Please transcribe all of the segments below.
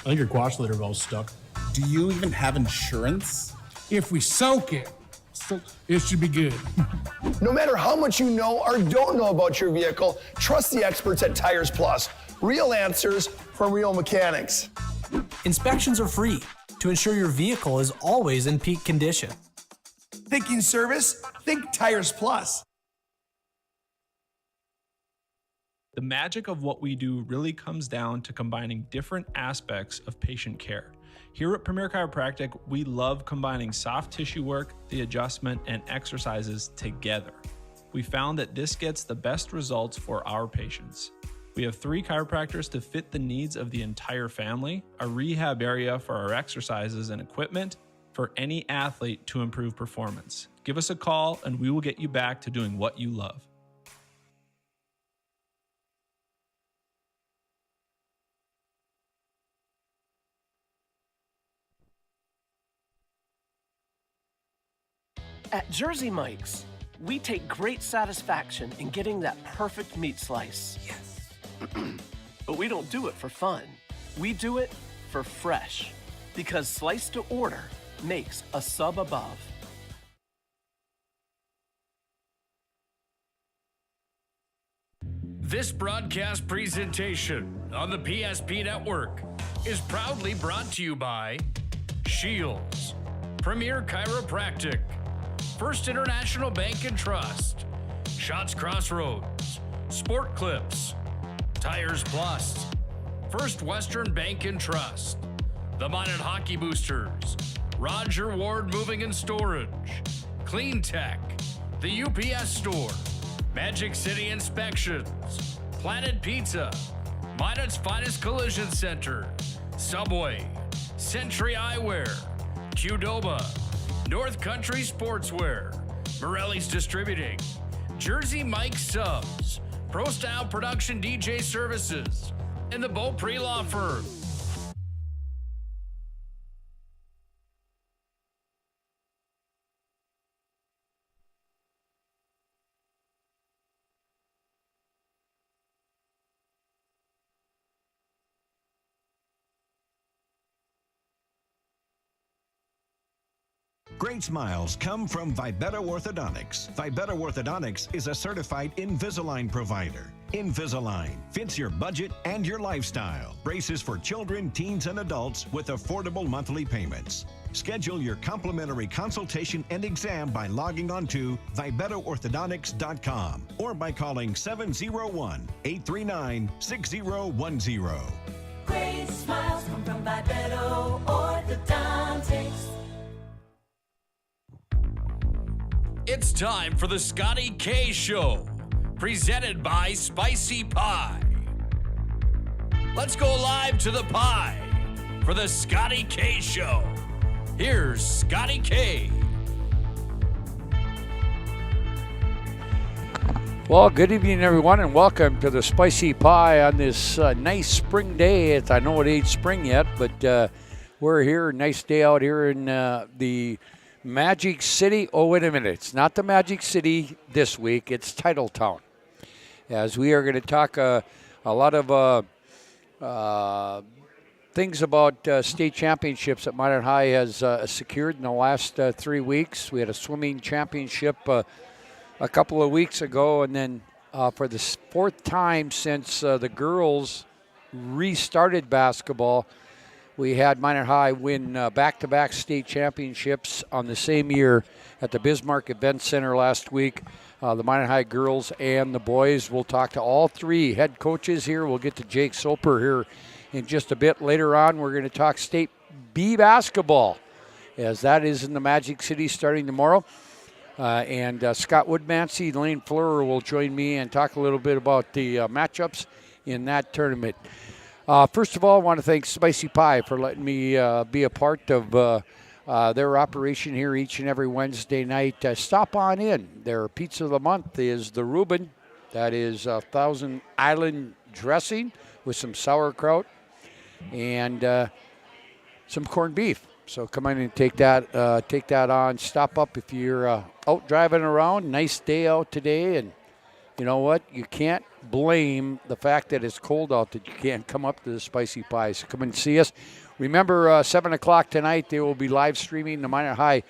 I think your quash leader valve's stuck. Do you even have insurance? If we soak it, it should be good. No matter how much you know or don't know about your vehicle, trust the experts at Tires Plus. Real answers from real mechanics. Inspections are free to ensure your vehicle is always in peak condition. Thinking service? Think Tires Plus. The magic of what we do really comes down to combining different aspects of patient care. Here at Premier Chiropractic, we love combining soft tissue work, the adjustment, and exercises together. We found that this gets the best results for our patients. We have 3 chiropractors to fit the needs of the entire family, a rehab area for our exercises and equipment for any athlete to improve performance. Give us a call and we will get you back to doing what you love. At Jersey Mike's, we take great satisfaction in getting that perfect meat slice. Yes. But we don't do it for fun. We do it for fresh. Because slice to order makes a sub above. This broadcast presentation on the PSP Network is proudly brought to you by Shields, Premier Chiropractic, First International Bank and Trust, Shots Crossroads, Sport Clips, Tires Plus, First Western Bank and Trust, the Minot Hockey Boosters, Roger Ward Moving and Storage, Clean Tech, the UPS Store, Magic City Inspections, Planet Pizza, Minot's Finest Collision Center, Subway, Century Eyewear, Qdoba, North Country Sportswear, Morelli's Distributing, Jersey Mike Subs, Pro Style Production DJ Services, and the Beaupre Law Firm. Great smiles come from Vibetta Orthodontics. Vibetta Orthodontics is a certified Invisalign provider. Invisalign fits your budget and your lifestyle. Braces for children, teens, and adults with affordable monthly payments. Schedule your complimentary consultation and exam by logging on to VibettaOrthodontics.com or by calling 701-839-6010. Great smiles come from Vibetta Orthodontics. It's time for the Scotty K Show, presented by Spicy Pie. Let's go live to the pie for the Scotty K Show. Here's Scotty K. Well, good evening, everyone, and welcome to the Spicy Pie on this nice spring day. I know it ain't spring yet, but we're here. Nice day out here in the Magic City. Oh, wait a minute. It's not the Magic City this week. It's Titletown. As we are going to talk a lot of things about state championships that Minot High has secured in the last 3 weeks. We had a swimming championship a couple of weeks ago, and then for the 4th time since the girls restarted basketball, we had Minot High win back-to-back state championships on the same year at the Bismarck Event Center last week. The Minot High girls and the boys. We'll talk to all 3 head coaches here. We'll get to Jake Soper here in just a bit. Later on, we're going to talk state B basketball, as that is in the Magic City starting tomorrow. And Scott Woodmansey, Lane Fleurer will join me and talk a little bit about the matchups in that tournament. First of all, I want to thank Spicy Pie for letting me be a part of their operation here each and every Wednesday night. Stop on in. Their pizza of the month is the Reuben. That is Thousand Island dressing with some sauerkraut and some corned beef. So come in and take that on. Stop up if you're out driving around. Nice day out today, and you know what? You can't blame the fact that it's cold out that you can't come up to the Spicy Pies. Come and see us. Remember, 7 o'clock tonight, they will be live streaming the Minot High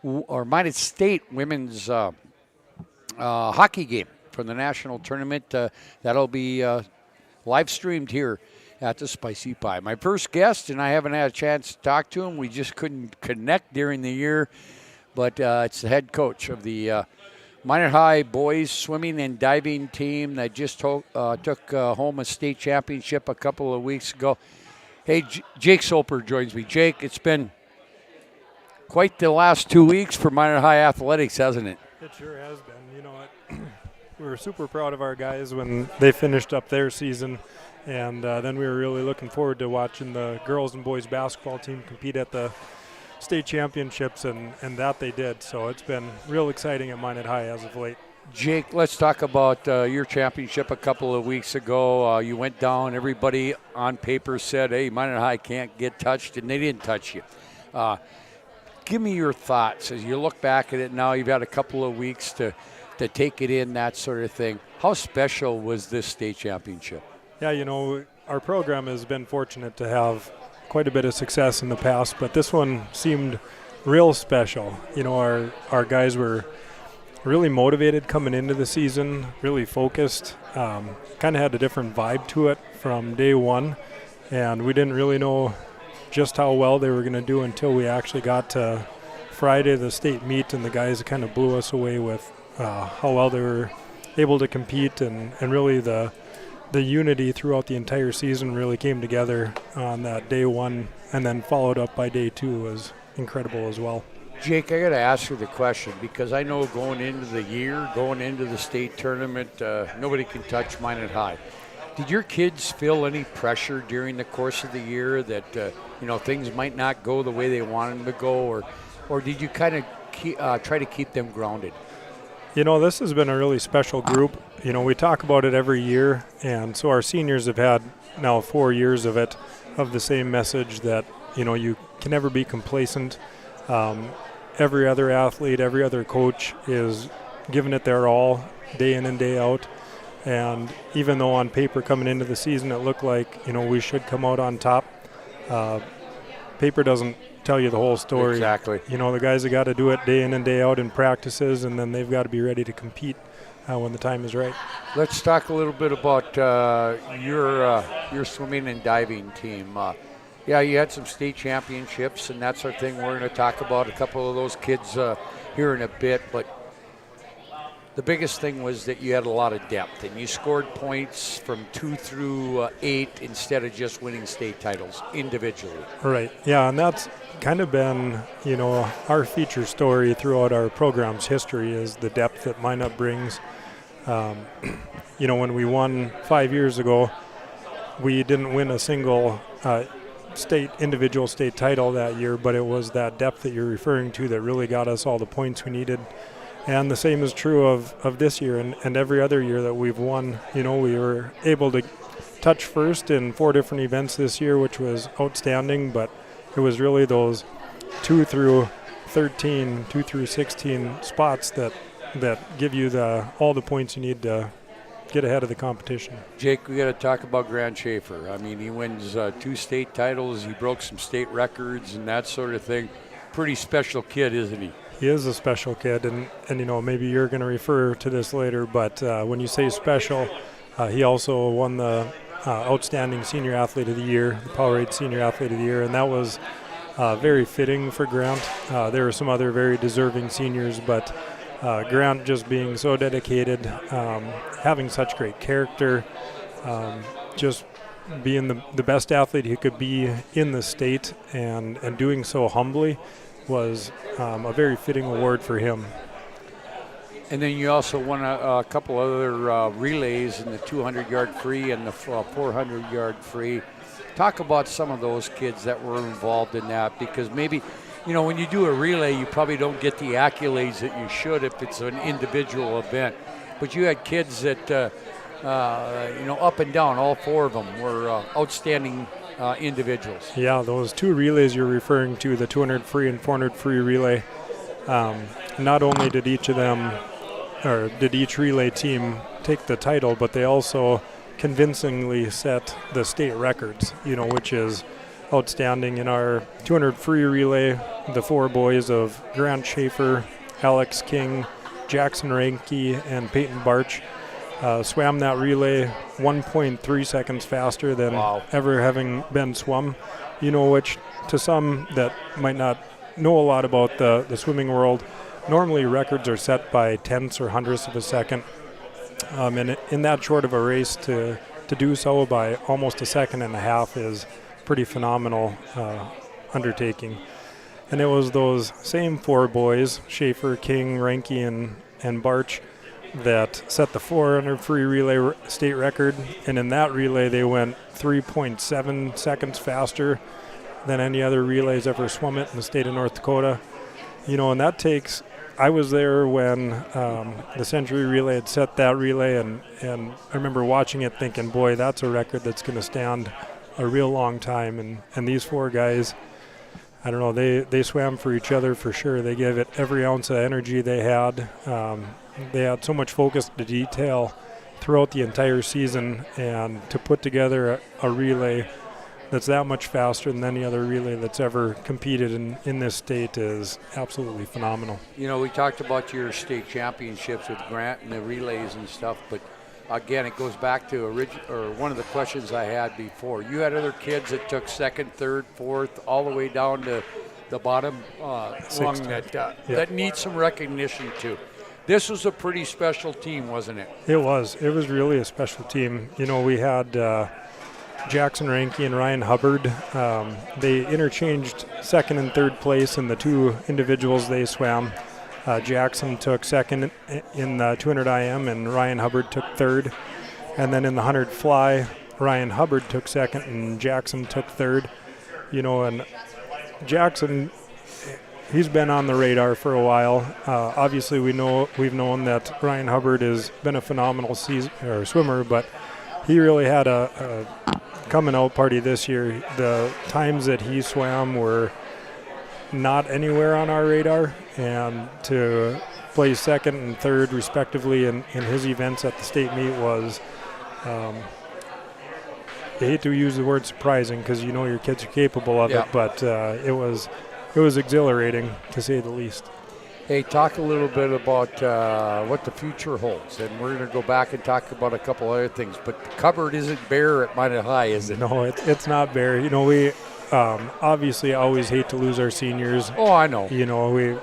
or Minot State women's hockey game from the national tournament. That'll be live streamed here at the Spicy Pie. My first guest, and I haven't had a chance to talk to him. We just couldn't connect during the year, but it's the head coach of the Minot High boys swimming and diving team that just took home a state championship a couple of weeks ago. Hey, Jake Soper joins me. Jake, it's been quite the last 2 weeks for Minot High athletics, hasn't it? It sure has been. You know what? We were super proud of our guys when they finished up their season, and then we were really looking forward to watching the girls and boys basketball team compete at the state championships, and that they did. So it's been real exciting at Minot High as of late. Jake, let's talk about your championship a couple of weeks ago. You went down. Everybody on paper said, hey, Minot High can't get touched, and they didn't touch you. Give me your thoughts as you look back at it now. You've had a couple of weeks to take it in, that sort of thing. How special was this state championship? Yeah, you know, our program has been fortunate to have quite a bit of success in the past, but this one seemed real special. You know, our guys were really motivated coming into the season, really focused, kind of had a different vibe to it from day one, and we didn't really know just how well they were going to do until we actually got to Friday, the state meet, and the guys kind of blew us away with how well they were able to compete, and really the unity throughout the entire season really came together on that day one, and then followed up by day two was incredible as well. Jake, I got to ask you the question because I know going into the year, going into the state tournament, nobody can touch Minot High. Did your kids feel any pressure during the course of the year that things might not go the way they wanted them to go, or did you kind of try to keep them grounded? You know, this has been a really special group. You know, we talk about it every year, and so our seniors have had now 4 years of it, of the same message that, you know, you can never be complacent. Every other athlete, every other coach is giving it their all day in and day out. And even though on paper coming into the season it looked like, you know, we should come out on top, paper doesn't tell you the whole story. Exactly. You know, the guys have got to do it day in and day out in practices, and then they've got to be ready to compete when the time is right. Let's talk a little bit about your swimming and diving team. Yeah, you had some state championships and that sort of thing. We're going to talk about a couple of those kids here in a bit, but the biggest thing was that you had a lot of depth, and you scored points from 2 through 8 instead of just winning state titles individually. Right. Yeah, and that's kind of been, you know, our feature story throughout our program's history is the depth that Minot brings. You know, when we won 5 years ago, we didn't win a single individual state title that year, but it was that depth that you're referring to that really got us all the points we needed. And the same is true of this year and every other year that we've won. You know, we were able to touch first in 4 different events this year, which was outstanding, but it was really those 2 through 13, 2 through 16 spots that give you all the points you need to get ahead of the competition. Jake, we got to talk about Grant Schaefer. I mean, he wins 2 state titles. He broke some state records and that sort of thing. Pretty special kid, isn't he? He is a special kid, and you know, maybe you're going to refer to this later, but when you say special, he also won the Outstanding Senior Athlete of the Year, the Powerade Senior Athlete of the Year, and that was very fitting for Grant. There were some other very deserving seniors, but Grant just being so dedicated, having such great character, just being the best athlete he could be in the state and doing so humbly was a very fitting award for him. And then you also won a couple other relays in the 200-yard free and the 400-yard free. Talk about some of those kids that were involved in that, because maybe, you know, when you do a relay, you probably don't get the accolades that you should if it's an individual event. But you had kids that, you know, up and down, all 4 of them were outstanding individuals. Yeah, those 2 relays you're referring to, the 200 free and 400 free relay, not only did each relay team take the title, but they also convincingly set the state records, which is outstanding. In our 200 free relay, the 4 boys of Grant Schaefer, Alex King, Jackson Ranke, and Peyton Barch swam that relay 1.3 seconds faster than ever having been swum, which to some that might not know a lot about the swimming world, normally records are set by tenths or hundredths of a second. And in that short of a race to do so by almost a second and a half is pretty phenomenal undertaking. And it was those same 4 boys, Schaefer, King, Ranke, and Barch, that set the 400 free relay state record. And in that relay, they went 3.7 seconds faster than any other relays ever swum it in the state of North Dakota. And that takes, I was there when the Century Relay had set that relay, and I remember watching it thinking, boy, that's a record that's going to stand a real long time. And these 4 guys, I don't know, they swam for each other for sure. They gave it every ounce of energy they had. They had so much focus to detail throughout the entire season, and to put together a relay that's that much faster than any other relay that's ever competed in this state is absolutely phenomenal. We talked about your state championships with Grant and the relays and stuff, but again, it goes back to one of the questions I had before. You had other kids that took 2nd, 3rd, 4th, all the way down to the bottom rung that needs some recognition too. This was a pretty special team, wasn't it? It was. It was really a special team. We had Jackson Ranke and Ryan Hubbard. They interchanged 2nd and 3rd place in the 2 individuals they swam. Jackson took 2nd in the 200 IM, and Ryan Hubbard took 3rd. And then in the 100 fly, Ryan Hubbard took 2nd and Jackson took 3rd. And Jackson, he's been on the radar for a while. Obviously, we've known that Ryan Hubbard has been a phenomenal swimmer, but he really had a coming out party this year. The times that he swam were not anywhere on our radar, and to place 2nd and 3rd respectively in his events at the state meet was, I hate to use the word surprising because your kids are capable of it, but it was exhilarating to say the least. Hey, talk a little bit about what the future holds, and we're going to go back and talk about a couple other things, but the cupboard isn't bare at Minot High, is it? No, it's not bare. We obviously always hate to lose our seniors. Oh, I know. We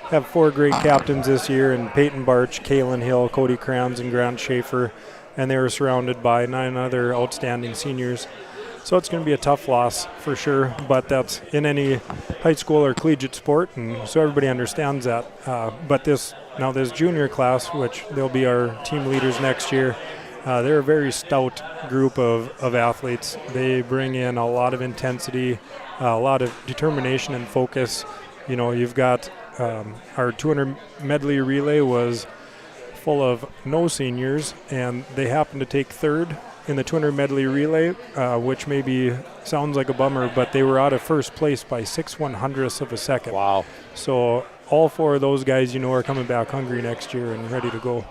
have 4 great captains this year, and Peyton Barch, Kalen Hill, Cody Kranz, and Grant Schaefer, and they were surrounded by 9 other outstanding seniors. So it's going to be a tough loss for sure, but that's in any high school or collegiate sport, and so everybody understands that. But this junior class, which they'll be our team leaders next year, they're a very stout group of athletes. They bring in a lot of intensity, a lot of determination and focus. You've got our 200 medley relay was full of no seniors, and they happened to take 3rd in the 200 medley relay, which maybe sounds like a bummer, but they were out of 1st place by 6/100ths of a second. Wow. So all 4 of those guys, are coming back hungry next year and ready to go.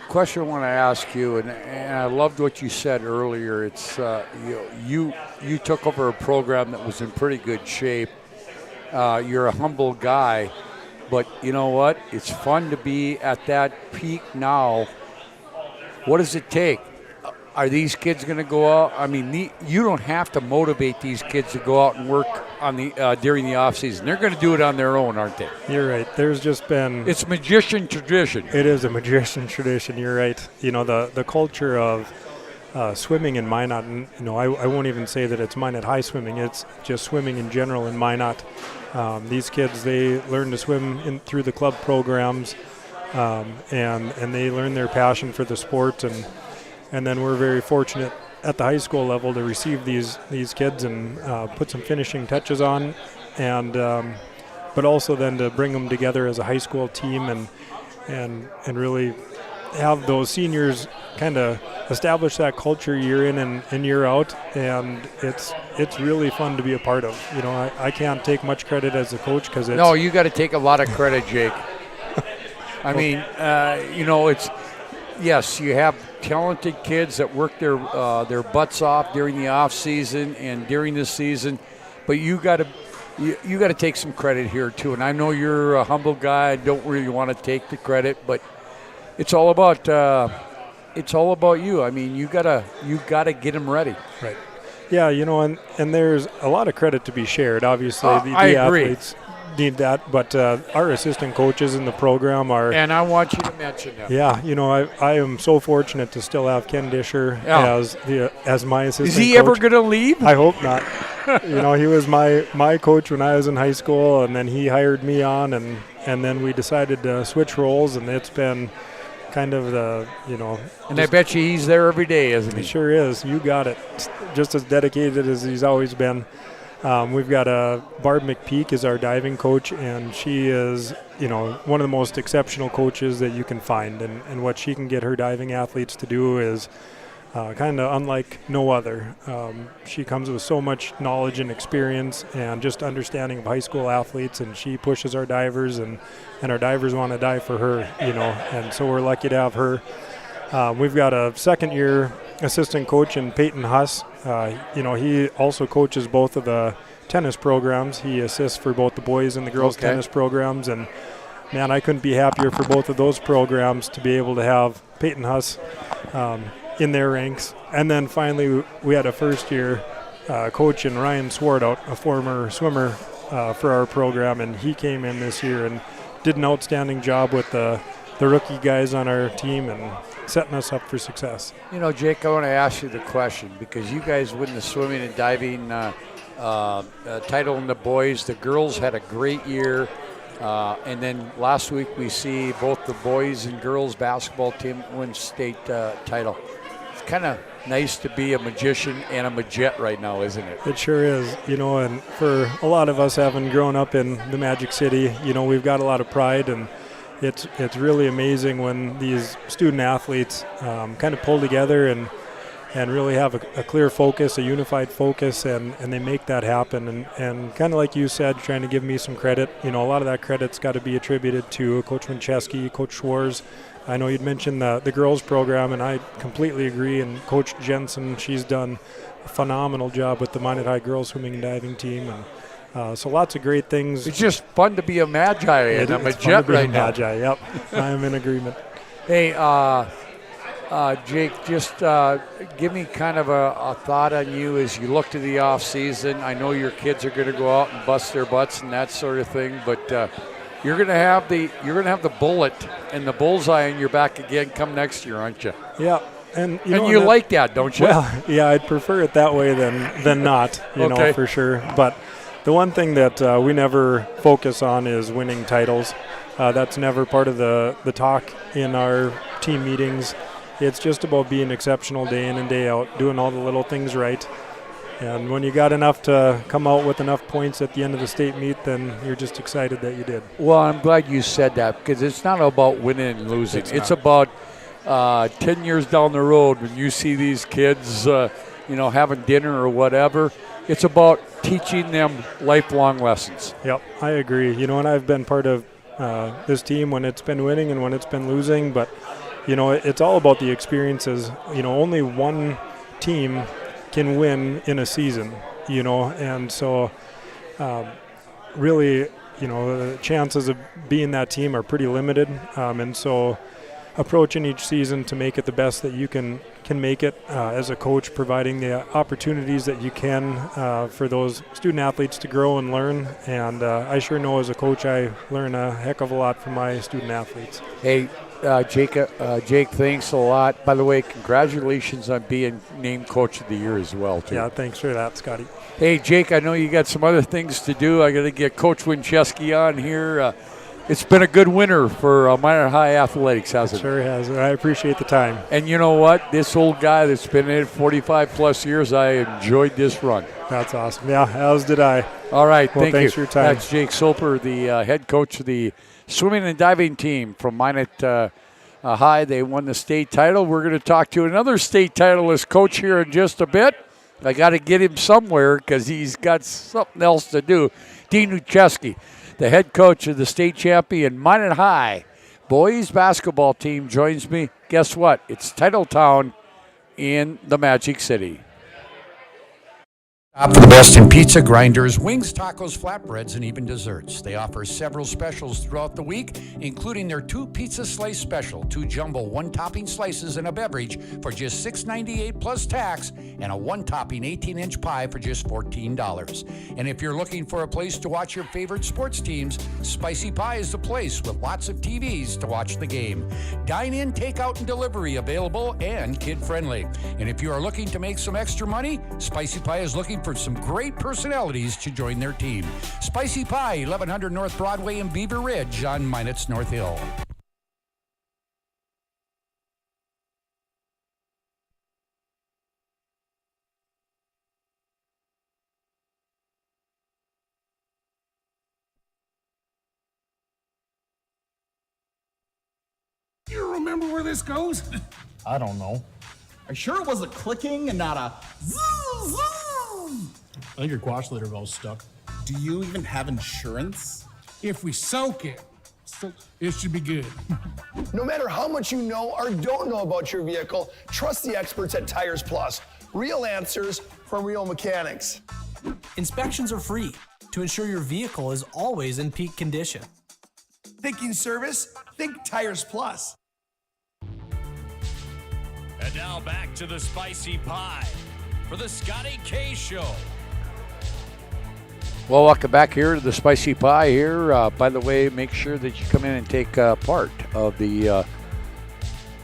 Question I want to ask you, and I loved what you said earlier. It's you took over a program that was in pretty good shape. You're a humble guy, but you know what? It's fun to be at that peak now. What does it take? Are these kids going to go out? I mean, you don't have to motivate these kids to go out and work on during the off season. They're going to do it on their own, aren't they? You're right. There's just been... It's magician tradition. It is a magician tradition. You're right. The culture of swimming in Minot, and, I won't even say that it's Minot High swimming. It's just swimming in general in Minot. These kids, they learn to swim through the club programs, and they learn their passion for the sport, and then we're very fortunate at the high school level to receive these kids and put some finishing touches on, and but also then to bring them together as a high school team and really have those seniors kind of establish that culture year in and year out, and it's really fun to be a part of. I can't take much credit as a coach because it's... No, you got to take a lot of credit, Jake. I mean, it's... Yes, you have talented kids that work their butts off during the off season and during the season, but you got to take some credit here too. And I know you're a humble guy. I don't really want to take the credit, but it's all about you. I mean, you gotta get them ready. Right. Yeah, and there's a lot of credit to be shared. Obviously, the agree. athletes need that, but our assistant coaches in the program are. And I want you to mention them. Yeah, I am so fortunate to still have Ken Disher as my assistant. Is he coach. ever going to leave? I hope not. He was my coach when I was in high school, and then he hired me on, and then we decided to switch roles, and it's been kind of the. And I bet you he's there every day, isn't he? He sure is. You got it. Just as dedicated as he's always been. We've got Barb McPeak is our diving coach, and she is, one of the most exceptional coaches that you can find. And what she can get her diving athletes to do is kind of unlike no other. She comes with so much knowledge and experience and just understanding of high school athletes, and she pushes our divers, and our divers want to dive for her, and so we're lucky to have her. We've got a second-year assistant coach in Peyton Huss. He also coaches both of the tennis programs. He assists for both the boys and the girls tennis programs, and man, I couldn't be happier for both of those programs to be able to have Peyton Huss in their ranks. And then finally, we had a first-year coach in Ryan Swartout, a former swimmer for our program, and he came in this year and did an outstanding job with the rookie guys on our team and setting us up for success. Jake, I want to ask you the question because you guys win the swimming and diving title in the boys. The girls had a great year. And then last week we see both the boys and girls basketball team win state title. It's kind of nice to be a magician and a majet right now, isn't it? It sure is. And for a lot of us having grown up in the Magic City, we've got a lot of pride, and it's really amazing when these student athletes kind of pull together and really have a clear focus, a unified focus, and they make that happen. And kind of like you said, trying to give me some credit, a lot of that credit's got to be attributed to Coach Winchesky, Coach Schwarz. I know you'd mentioned the girls program, and I completely agree. And Coach Jensen, she's done a phenomenal job with the Minot High girls swimming and diving team. And so lots of great things. It's just fun to be a magi and I'm a jet right now. Magi, yep. I am in agreement. Hey, Jake, just give me kind of a thought on you as you look to the off season. I know your kids are going to go out and bust their butts and that sort of thing, but you're going to have the bullet and the bullseye in your back again come next year, aren't you? Yeah. And you like that, don't you? Well, yeah, I'd prefer it that way than not, okay. For sure. But the one thing that we never focus on is winning titles. That's never part of the talk in our team meetings. It's just about being exceptional day in and day out, doing all the little things right. And when you got enough to come out with enough points at the end of the state meet, then you're just excited that you did. Well, I'm glad you said that because it's not about winning and losing. It's about 10 years down the road when you see these kids, having dinner or whatever. It's about teaching them lifelong lessons. Yep, I agree. And I've been part of this team when it's been winning and when it's been losing, but it's all about the experiences. Only one team can win in a season, and so really, the chances of being that team are pretty limited, and so approaching each season to make it the best that you can make it as a coach, providing the opportunities that you can for those student athletes to grow and learn. And I sure know as a coach I learn a heck of a lot from my student athletes. Hey, Jake, thanks a lot. By the way, congratulations on being named Coach of the Year as well, too. Yeah, thanks for that, Scotty. Hey, Jake, I know you got some other things to do. I got to get Coach Winchesky on here. It's been a good winter for Minot High Athletics, hasn't it? Sure has. I appreciate the time. And you know what? This old guy that's been in it 45-plus years, I enjoyed this run. That's awesome. Yeah, as did I. All right, well, thanks you. For your time. That's Jake Soper, the head coach of the swimming and diving team from Minot High. They won the state title. We're going to talk to another state titleist coach here in just a bit. I got to get him somewhere because he's got something else to do. Dean Uchesky, the head coach of the state champion Minot High boys basketball team joins me. Guess what? It's Titletown in the Magic City. Stop for the best in pizza, grinders, wings, tacos, flatbreads, and even desserts. They offer several specials throughout the week, including their 2 pizza slice special, 2 jumbo 1-topping slices and a beverage for just $6.98 plus tax, and a 1-topping 18-inch pie for just $14. And if you're looking for a place to watch your favorite sports teams, Spicy Pie is the place with lots of TVs to watch the game. Dine-in, takeout, and delivery available and kid-friendly. And if you are looking to make some extra money, Spicy Pie is looking for some great personalities to join their team. Spicy Pie, 1100 North Broadway in Beaver Ridge on Minot's North Hill. You remember where this goes? I don't know. Are you sure it was a clicking and not a zzz, zzz? I think your quash litter valve's stuck. Do you even have insurance? If we soak it, it should be good. No matter how much you know or don't know about your vehicle, trust the experts at Tires Plus. Real answers from real mechanics. Inspections are free to ensure your vehicle is always in peak condition. Thinking service? Think Tires Plus. And now back to the Spicy Pie for the Scotty K Show. Well, welcome back here to the Spicy Pie here. By the way, make sure that you come in and take part of the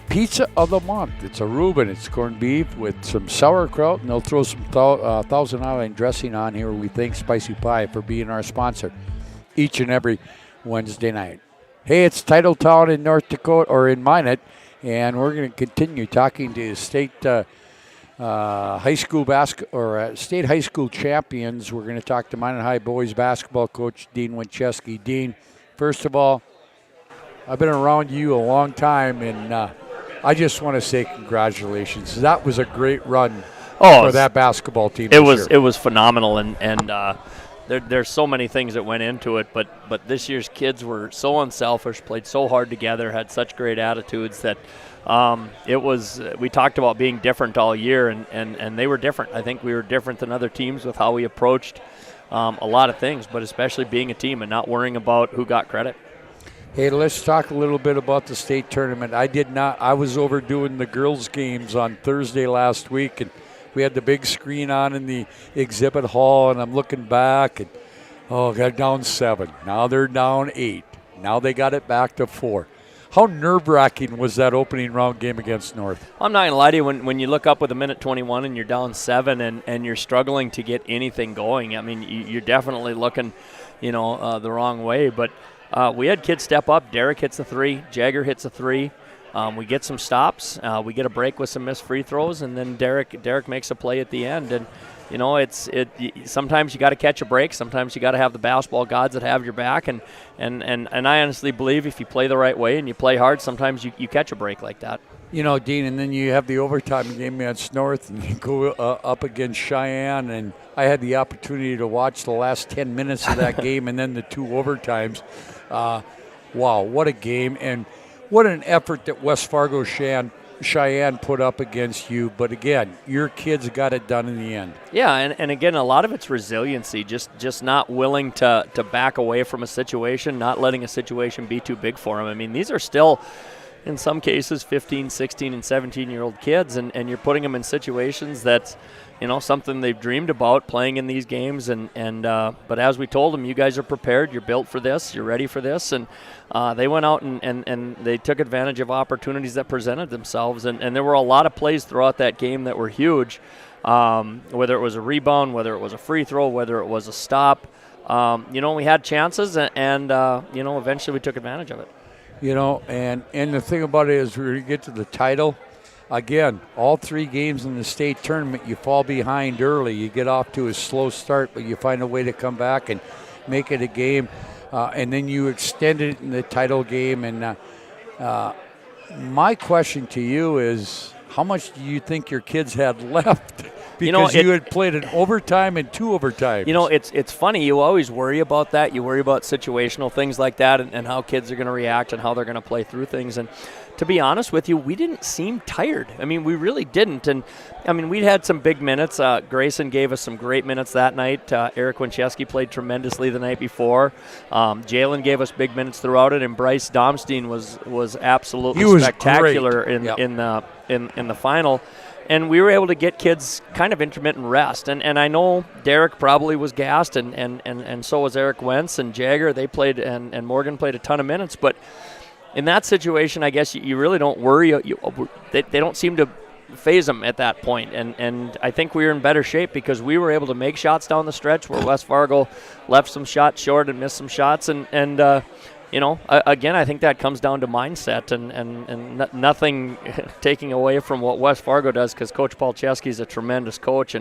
Pizza of the Month. It's a Reuben. It's corned beef with some sauerkraut, and they'll throw some Thousand Island dressing on here. We thank Spicy Pie for being our sponsor each and every Wednesday night. Hey, it's Titletown in North Dakota, or in Minot, and we're going to continue talking to state high school state high school champions. We're going to talk to Minot High boys basketball coach Dean Winchesky. Dean, first of all, I've been around you a long time, and I just want to say congratulations. That was a great run for that basketball team. It was phenomenal, and there's so many things that went into it, but this year's kids were so unselfish, played so hard together, had such great attitudes that we talked about being different all year, and they were different. I think we were different than other teams with how we approached a lot of things, but especially being a team and not worrying about who got credit. Hey, let's talk a little bit about the state tournament. I was over doing the girls' games on Thursday last week, and we had the big screen on in the exhibit hall, and I'm looking back, and they're down 7. Now they're down 8. Now they got it back to 4. How nerve-wracking was that opening round game against North? I'm not going to lie to you. When you look up with 1:21 and you're down 7 and you're struggling to get anything going, I mean, you're definitely looking, the wrong way. But we had kids step up. Derek hits a 3. Jagger hits a 3. We get some stops. We get a break with some missed free throws, and then Derek makes a play at the end. And sometimes you got to catch a break. Sometimes you got to have the basketball gods that have your back. And I honestly believe if you play the right way and you play hard, sometimes you catch a break like that. Dean, and then you have the overtime game against North, and you go up against Cheyenne. And I had the opportunity to watch the last 10 minutes of that game, and then the 2 overtimes. Wow, what a game! And what an effort that West Fargo Cheyenne put up against you. But again, your kids got it done in the end. Yeah, and again, a lot of it's resiliency, just not willing to back away from a situation, not letting a situation be too big for them. I mean, these are still, in some cases, 15, 16, and 17-year-old kids, and you're putting them in situations that's, something they've dreamed about playing in these games. But as we told them, you guys are prepared, you're built for this, you're ready for this, and they went out and they took advantage of opportunities that presented themselves, and there were a lot of plays throughout that game that were huge, whether it was a rebound, whether it was a free throw, whether it was a stop. We had chances, and eventually we took advantage of it. And the thing about it is when you get to the title, again, all 3 games in the state tournament, you fall behind early. You get off to a slow start, but you find a way to come back and make it a game. And then you extend it in the title game. And my question to you is, how much do you think your kids had left Because you had played an overtime and 2 overtimes. You know, it's funny. You always worry about that. You worry about situational things like that and how kids are going to react and how they're going to play through things. And to be honest with you, we didn't seem tired. I mean, we really didn't. And, I mean, we'd had some big minutes. Grayson gave us some great minutes that night. Eric Winchesky played tremendously the night before. Jalen gave us big minutes throughout it. And Bryce Domstein was absolutely spectacular in the final. And we were able to get kids kind of intermittent rest. And I know Derek probably was gassed, and so was Eric Wentz and Jagger. They played, and Morgan played a ton of minutes. But in that situation, I guess you really don't worry. They don't seem to phase them at that point. And I think we were in better shape because we were able to make shots down the stretch where West Fargo left some shots short and missed some shots. And you know, again, I think that comes down to mindset and nothing taking away from what West Fargo does because Coach Paul Chesky is a tremendous coach.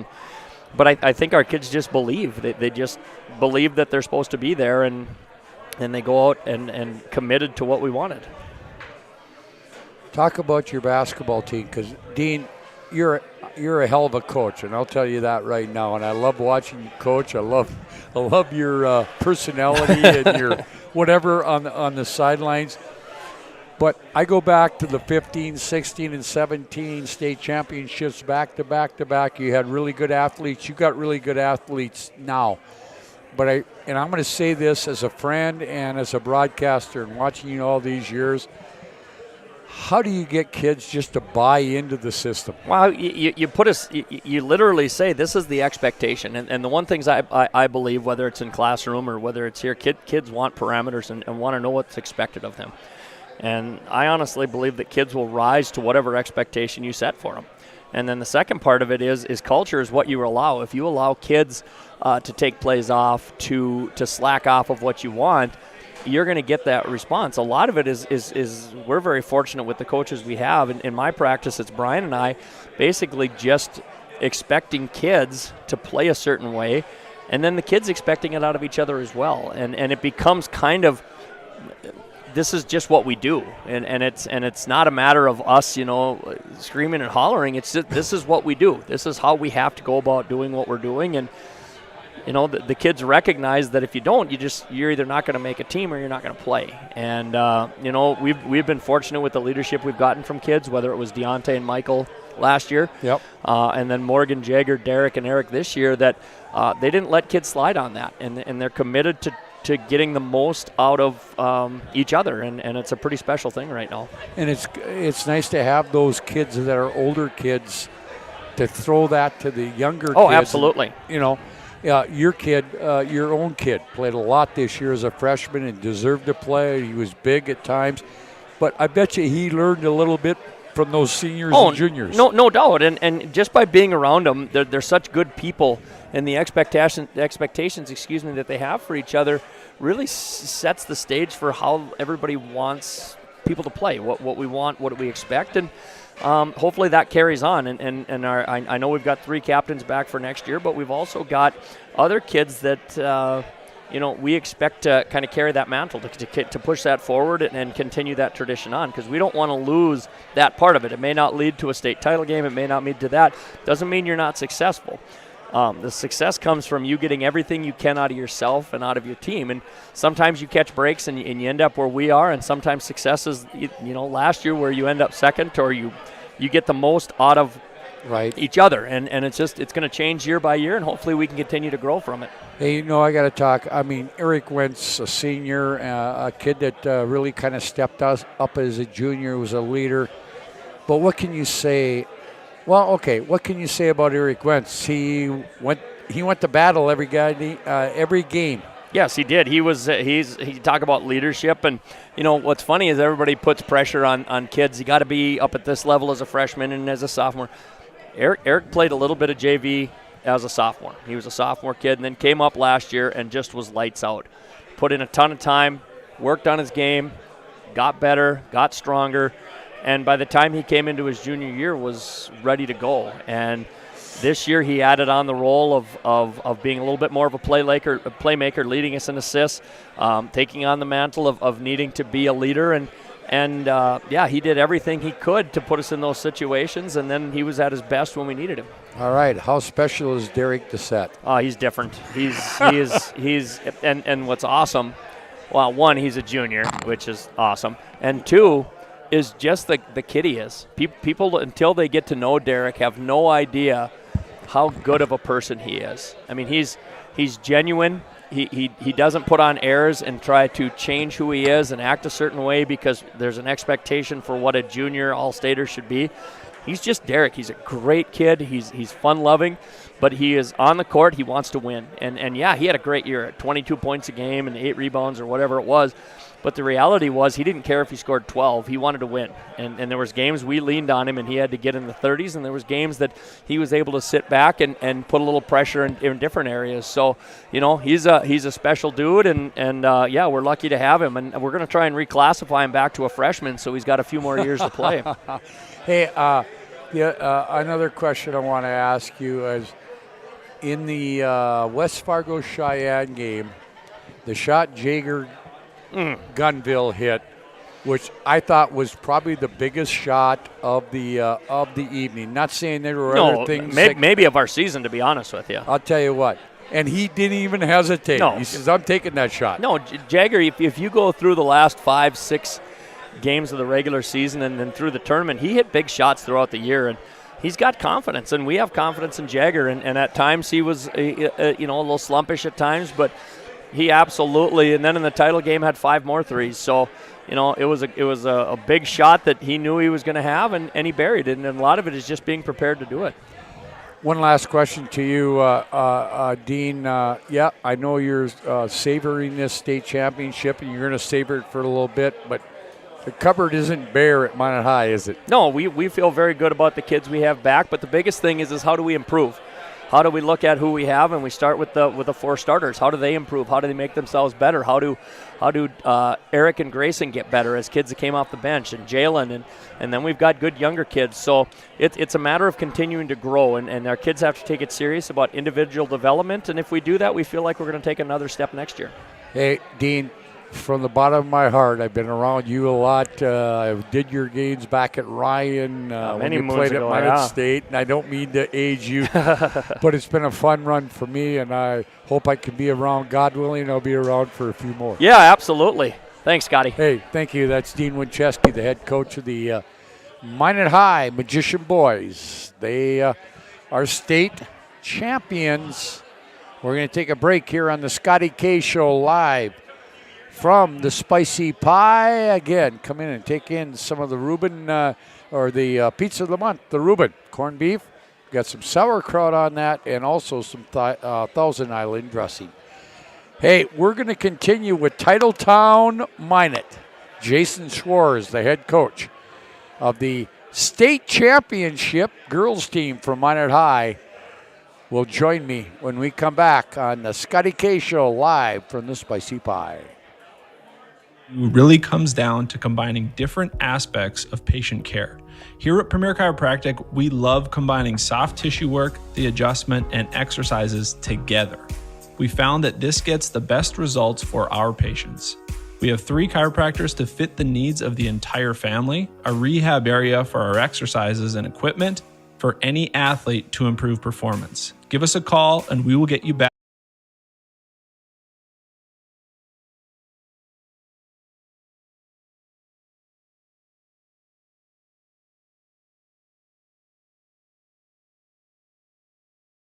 But I think our kids just believe. They just believe that they're supposed to be there, and they go out and committed to what we wanted. Talk about your basketball team because, Dean, you're a hell of a coach, and I'll tell you that right now. And I love watching you coach. I love your personality and your whatever on the sidelines. But I go back to the 15, 16, and 17 state championships back to back to back. You had really good athletes. You got really good athletes now. But I'm going to say this as a friend and as a broadcaster and watching you all these years. How do you get kids just to buy into the system? Well, you literally say this is the expectation. And the one things I believe, whether it's in classroom or whether it's here, kids want parameters and want to know what's expected of them. And I honestly believe that kids will rise to whatever expectation you set for them. And then the second part of it is culture is what you allow. If you allow kids to take plays off, to slack off of what you want, you're going to get that response. A lot of it is we're very fortunate with the coaches we have. In my practice, it's Brian and I basically just expecting kids to play a certain way, and then the kids expecting it out of each other as well. And it becomes kind of, this is just what we do, and it's not a matter of us, screaming and hollering. It's just, this is what we do. This is how we have to go about doing what we're doing, and the kids recognize that if you don't, you're either not going to make a team or you're not going to play. And we've been fortunate with the leadership we've gotten from kids, whether it was Deontay and Michael last year, and then Morgan, Jagger, Derek, and Eric this year, that they didn't let kids slide on that, and they're committed to getting the most out of each other, and it's a pretty special thing right now. And it's nice to have those kids that are older kids to throw that to the younger kids. Oh, absolutely. Your kid, your own kid, played a lot this year as a freshman and deserved to play. He was big at times, but I bet you he learned a little bit from those seniors and juniors. No doubt, and just by being around them, they're such good people, and the expectations, that they have for each other really sets the stage for how everybody wants people to play, what we want, what we expect, and hopefully that carries on. And I know we've got 3 captains back for next year, but we've also got other kids that we expect to kind of carry that mantle, to push that forward and continue that tradition on, because we don't want to lose that part of it. It may not lead to a state title game. It may not lead to that. Doesn't mean you're not successful. The success comes from you getting everything you can out of yourself and out of your team. And sometimes you catch breaks and you end up where we are, and sometimes success is, last year where you end up second, or you get the most out of each other. And it's going to change year by year, and hopefully we can continue to grow from it. Hey, I got to talk. I mean, Eric Wentz, a senior, a kid that really kind of stepped up as a junior, was a leader. But what can you say? Well, okay, what can you say about Eric Wentz? He went to battle every game. Yes, he did. He talk about leadership, and what's funny is everybody puts pressure on kids. You got to be up at this level as a freshman and as a sophomore. Eric played a little bit of JV as a sophomore. He was a sophomore kid, and then came up last year and just was lights out. Put in a ton of time, worked on his game, got better, got stronger. And by the time he came into his junior year, was ready to go. And this year he added on the role of being a little bit more of a playmaker, leading us in assists, taking on the mantle of needing to be a leader. And And, he did everything he could to put us in those situations, and then he was at his best when we needed him. All right. How special is Derek Doucette? Oh, he's different. And what's awesome, well, one, he's a junior, which is awesome. And two, is just the kid he is. People, until they get to know Derek, have no idea how good of a person he is. I mean, he's genuine. He doesn't put on airs and try to change who he is and act a certain way because there's an expectation for what a junior all-stater should be. He's just Derek. He's a great kid. He's fun-loving, but he is on the court. He wants to win. And he had a great year at 22 points a game and 8 rebounds or whatever it was. But the reality was he didn't care if he scored 12. He wanted to win. And there was games we leaned on him and he had to get in the 30s, and there was games that he was able to sit back and put a little pressure in different areas. So, he's a special dude, and we're lucky to have him. And we're going to try and reclassify him back to a freshman, so he's got a few more years to play. Hey, another question I want to ask you is, in the West Fargo Cheyenne game, the shot Jager Gunville hit, which I thought was probably the biggest shot of the evening. Not saying there were other things. Maybe of our season, to be honest with you. I'll tell you what. And he didn't even hesitate. No. He says, I'm taking that shot. No, Jagger, if you go through the last 5-6 games of the regular season and then through the tournament, he hit big shots throughout the year, and he's got confidence, and we have confidence in Jagger. And at times he was a little slumpish at times, but he absolutely, and then in the title game had 5 more threes. So, it was a big shot that he knew he was going to have, and he buried it. And a lot of it is just being prepared to do it. One last question to you, Dean. I know you're savoring this state championship, and you're going to savor it for a little bit, but the cupboard isn't bare at Minot High, is it? No, we feel very good about the kids we have back, but the biggest thing is how do we improve? How do we look at who we have, and we start with the 4 starters? How do they improve? How do they make themselves better? How do Eric and Grayson get better as kids that came off the bench, and Jalen, and then we've got good younger kids. So it's a matter of continuing to grow, and our kids have to take it serious about individual development, and if we do that, we feel like we're going to take another step next year. Hey, Dean, from the bottom of my heart, I've been around you a lot. I did your games back at Ryan when you played at Minot State, and I don't mean to age you, but it's been a fun run for me, and I hope I can be around. God willing, I'll be around for a few more. Yeah, absolutely. Thanks, Scotty. Hey, thank you. That's Dean Winchesky, the head coach of the Minot High Magician Boys. They are state champions. We're going to take a break here on the Scotty K Show live from the Spicy Pie. Again, come in and take in some of the Reuben, or the Pizza of the Month, the Reuben corned beef. Got some sauerkraut on that, and also some Thousand Island dressing. Hey, we're going to continue with Titletown Minot. Jason Schwartz, the head coach of the state championship girls team from Minot High, will join me when we come back on the Scotty K Show live from the Spicy Pie. Really comes down to combining different aspects of patient care. Here at Premier Chiropractic, we love combining soft tissue work, the adjustment, and exercises together. We found that this gets the best results for our patients. We have 3 chiropractors to fit the needs of the entire family, a rehab area for our exercises and equipment for any athlete to improve performance. Give us a call and we will get you back.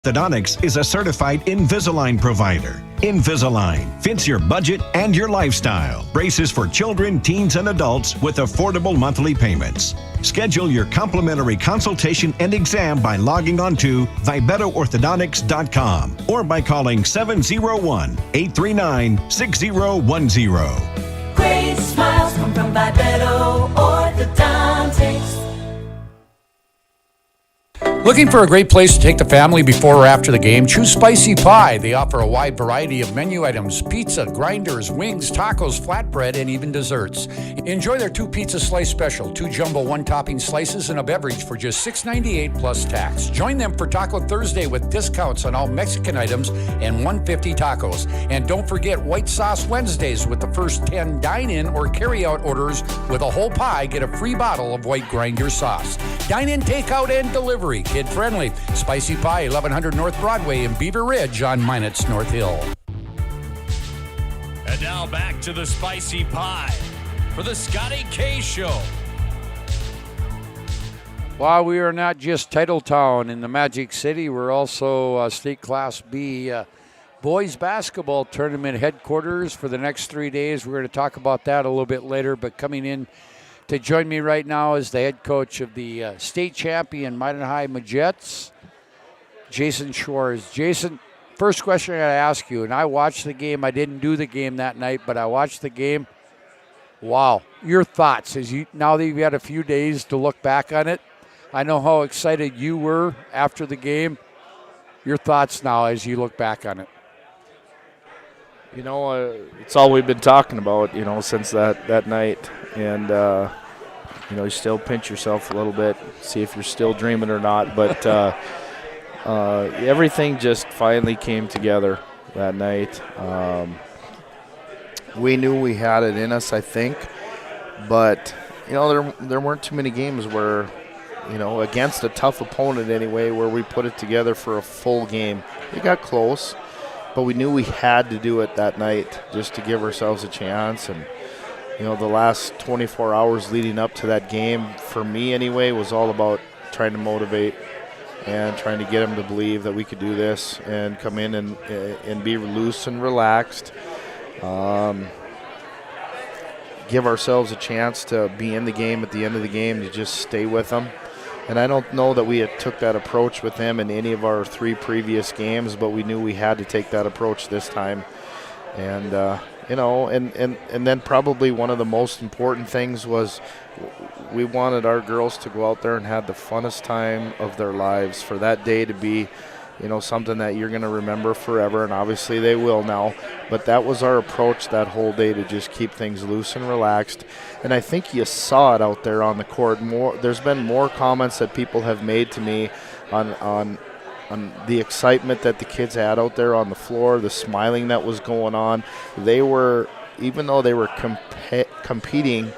Orthodontics is a certified Invisalign provider. Invisalign fits your budget and your lifestyle. Braces for children, teens, and adults with affordable monthly payments. Schedule your complimentary consultation and exam by logging on to VibettoOrthodontics.com or by calling 701-839-6010. Great smiles come from Vibetto Orthodontics. Looking for a great place to take the family before or after the game? Choose Spicy Pie. They offer a wide variety of menu items: pizza, grinders, wings, tacos, flatbread, and even desserts. Enjoy their 2 pizza slice special, 2 jumbo 1-topping slices, and a beverage for just $6.98 plus tax. Join them for Taco Thursday with discounts on all Mexican items and $1.50 tacos. And don't forget White Sauce Wednesdays with the first 10 dine-in or carry-out orders with a whole pie. Get a free bottle of white grinder sauce. Dine-in, takeout, and delivery. Kid-friendly. Spicy Pie, 1100 North Broadway in Beaver Ridge on Minot's North Hill. And now back to the Spicy Pie for the Scotty K Show. While we are not just Titletown in the Magic City, we're also State Class B boys basketball tournament headquarters for the next 3 days. We're going to talk about that a little bit later, but coming in to join me right now is the head coach of the state champion Minot High Majettes, Jason Schwartz. Jason, first question I got to ask you, and I watched the game. I didn't do the game that night, but I watched the game. Wow, your thoughts now that you've had a few days to look back on it. I know how excited you were after the game. Your thoughts now as you look back on it. You know, it's all we've been talking about, since that night. And, you still pinch yourself a little bit, see if you're still dreaming or not. But everything just finally came together that night. We knew we had it in us, I think. But, there weren't too many games where, against a tough opponent anyway, where we put it together for a full game. It got close. But we knew we had to do it that night just to give ourselves a chance. And, the last 24 hours leading up to that game, for me anyway, was all about trying to motivate and trying to get them to believe that we could do this and come in and be loose and relaxed. Give ourselves a chance to be in the game at the end of the game, to just stay with them. And I don't know that we had took that approach with them in any of our 3 previous games, but we knew we had to take that approach this time. And, and then probably one of the most important things was we wanted our girls to go out there and have the funnest time of their lives, for that day to be, something that you're going to remember forever, and obviously they will now. But that was our approach that whole day, to just keep things loose and relaxed. And I think you saw it out there on the court. There's been more comments that people have made to me on the excitement that the kids had out there on the floor, the smiling that was going on. They were, even though they were competing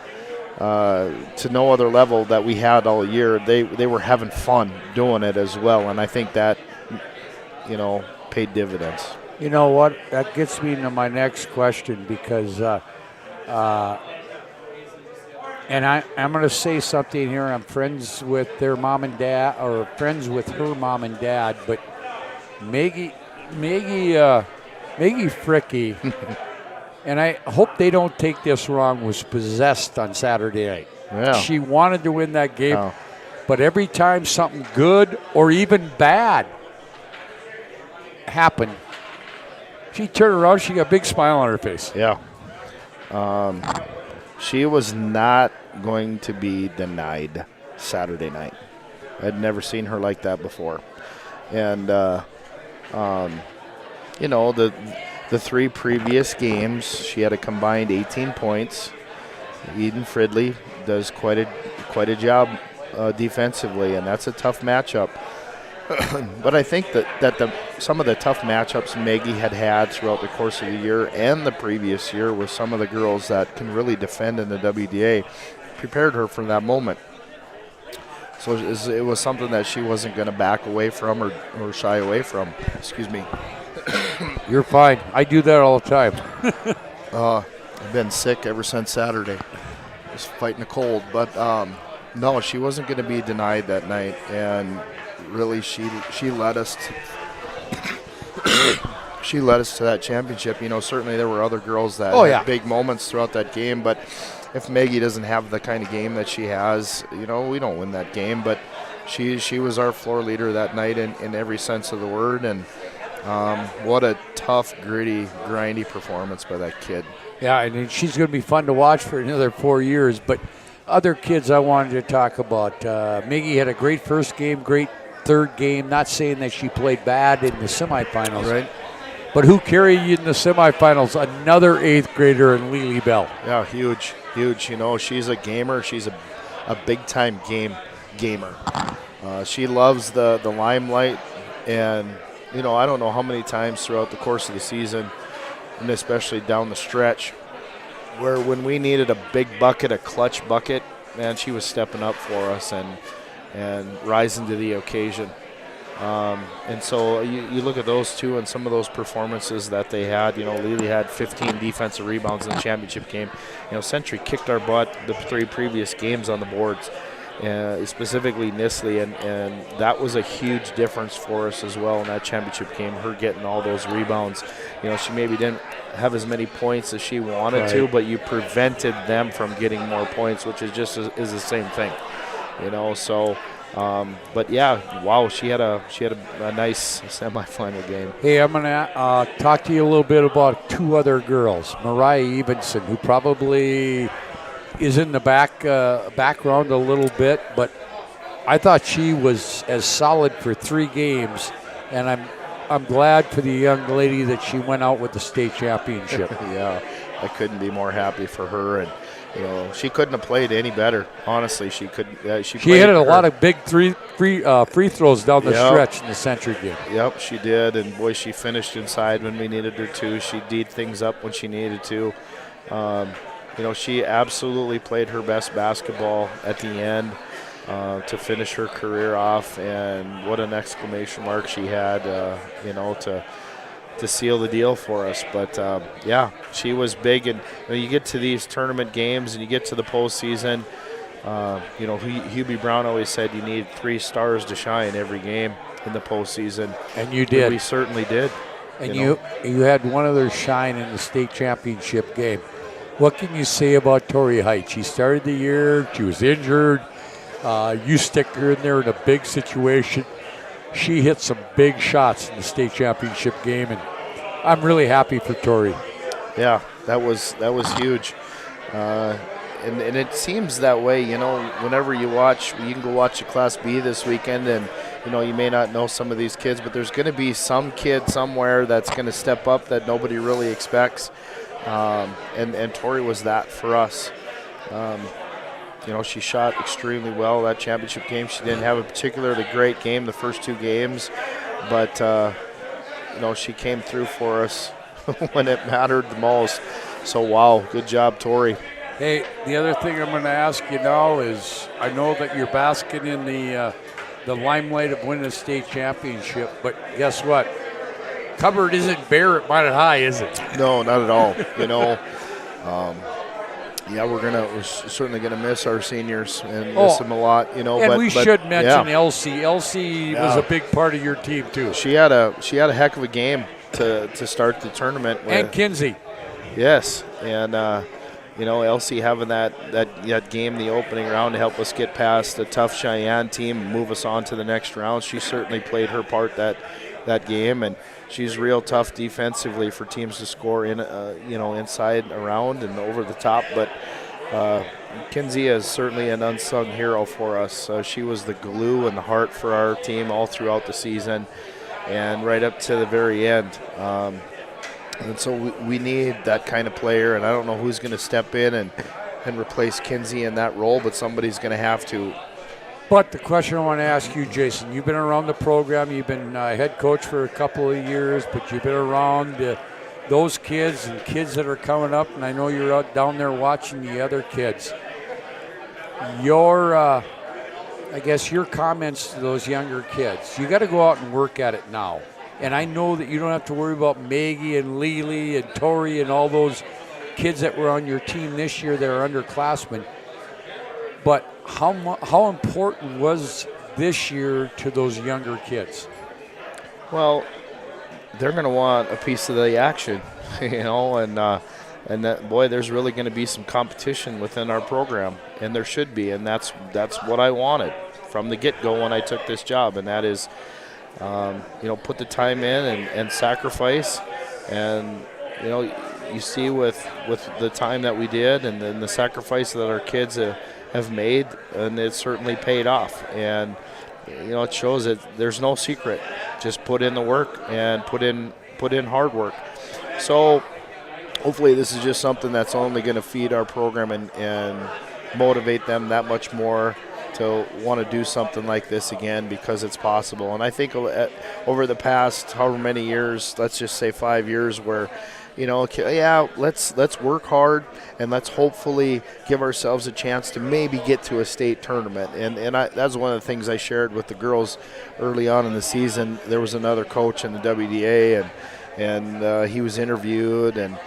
to no other level that we had all year, they were having fun doing it as well. And I think that, paid dividends. You know what? That gets me into my next question, because and I'm going to say something here. I'm friends with their mom and dad, or friends with her mom and dad, but Maggie Fricky, and I hope they don't take this wrong, was possessed on Saturday night. Yeah. She wanted to win that game, but every time something good or even bad happened, she turned around, she got a big smile on her face. Yeah. She was not going to be denied Saturday night. I'd never seen her like that before. And, the 3 previous games, she had a combined 18 points. Eden Fridley does quite a job defensively, and that's a tough matchup. But I think that some of the tough matchups Maggie had throughout the course of the year and the previous year with some of the girls that can really defend in the WDA prepared her for that moment. So it was something that she wasn't going to back away from or shy away from. Excuse me. You're fine. I do that all the time. I've been sick ever since Saturday. Just fighting a cold. But no, she wasn't going to be denied that night. And really, she led us to that championship. Certainly there were other girls that had big moments throughout that game, but if Maggie doesn't have the kind of game that she has, we don't win that game. But she was our floor leader that night in every sense of the word, and what a tough, gritty, grindy performance by that kid. Yeah, and she's going to be fun to watch for another 4 years. But other kids I wanted to talk about. Miggy had a great first game, great third game. Not saying that she played bad in the semifinals. Right. But who carried you in the semifinals? Another 8th grader in Lily Bell. Yeah, huge. You know, she's a gamer. She's a big-time gamer. She loves the limelight. And, you know, I don't know how many times throughout the course of the season, and especially down the stretch, where when we needed a big bucket, a clutch bucket, man, she was stepping up for us and rising to the occasion. And so you look at those two and some of those performances that they had. You know, Lily had 15 defensive rebounds in the championship game. You know, Century kicked our butt the 3 previous games on the boards, specifically Nisley, and that was a huge difference for us as well in that championship game, her getting all those rebounds. You know, she maybe didn't have as many points as she wanted to, but you prevented them from getting more points, which is just is the same thing. You know, so but yeah, wow, she had a nice semifinal game. Hey, I'm going to talk to you a little bit about 2 other girls. Mariah Evenson, who probably is in the background a little bit, but I thought she was as solid for 3 games, and I'm glad for the young lady that she went out with the state championship. Yeah, I couldn't be more happy for her, and you know, she couldn't have played any better. Honestly, she couldn't. She hit a lot of big free throws down the stretch in the Century game. Yep, she did, and boy, she finished inside when we needed her to. She D'd things up when she needed to. You know, she absolutely played her best basketball at the end to finish her career off, and what an exclamation mark she had, you know, to seal the deal for us. But, yeah, she was big, and you know, you get to these tournament games and you get to the postseason, you know, Hubie Brown always said you need 3 stars to shine every game in the postseason. And you did. We certainly did. And you had one other shine in the state championship game. What can you say about Tori Height? She started the year, she was injured. You stick her in there in a big situation. She hit some big shots in the state championship game, and I'm really happy for Tori. Yeah, that was huge. And it seems that way, you know, whenever you can go watch a Class B this weekend, and, you know, you may not know some of these kids, but there's going to be some kid somewhere that's going to step up that nobody really expects. And Tori was that for us. You know, she shot extremely well that championship game. She didn't have a particularly great game the first 2 games, but, you know, she came through for us when it mattered the most. So, wow, good job, Tori. Hey, the other thing I'm going to ask you now is, I know that you're basking in the limelight of winning a state championship, but guess what? Cupboard isn't bare at Minot High, is it? No, not at all. You know, yeah, we're certainly gonna miss our seniors and miss them a lot. You know, and but we should mention Elsie. Elsie was a big part of your team too. She had a heck of a game to start the tournament. And Kinsey. Yes, and you know, Elsie having that game, the opening round, to help us get past a tough Cheyenne team and move us on to the next round. She certainly played her part that game, and she's real tough defensively for teams to score in, you know, inside, around, and over the top. But Kinsey is certainly an unsung hero for us. She was the glue and the heart for our team all throughout the season, and right up to the very end. And so we need that kind of player, and I don't know who's going to step in and replace Kinsey in that role, but somebody's going to have to. But the question I want to ask you, Jason, you've been around the program, you've been head coach for a couple of years, but you've been around those kids and kids that are coming up, and I know you're out down there watching the other kids. Your, I guess, your comments to those younger kids, you got to go out and work at it now. And I know that you don't have to worry about Maggie and Lily and Tori and all those kids that were on your team this year that are underclassmen. But how important was this year to those younger kids? Well, they're going to want a piece of the action, you know, and that, boy, there's really going to be some competition within our program, and there should be, and that's what I wanted from the get-go when I took this job, and that is, you know, put the time in and sacrifice, and, you know, you see with the time that we did and then the sacrifice that our kids have made, and it certainly paid off. And it shows that there's no secret. Just put in the work and put in hard work. So hopefully this is just something that's only going to feed our program and motivate them that much more to want to do something like this again, because it's possible. And I think over the past however many years, let's just say 5 years, where let's work hard and let's hopefully give ourselves a chance to maybe get to a state tournament. And that's one of the things I shared with the girls early on in the season. There was another coach in the WDA, and he was interviewed, and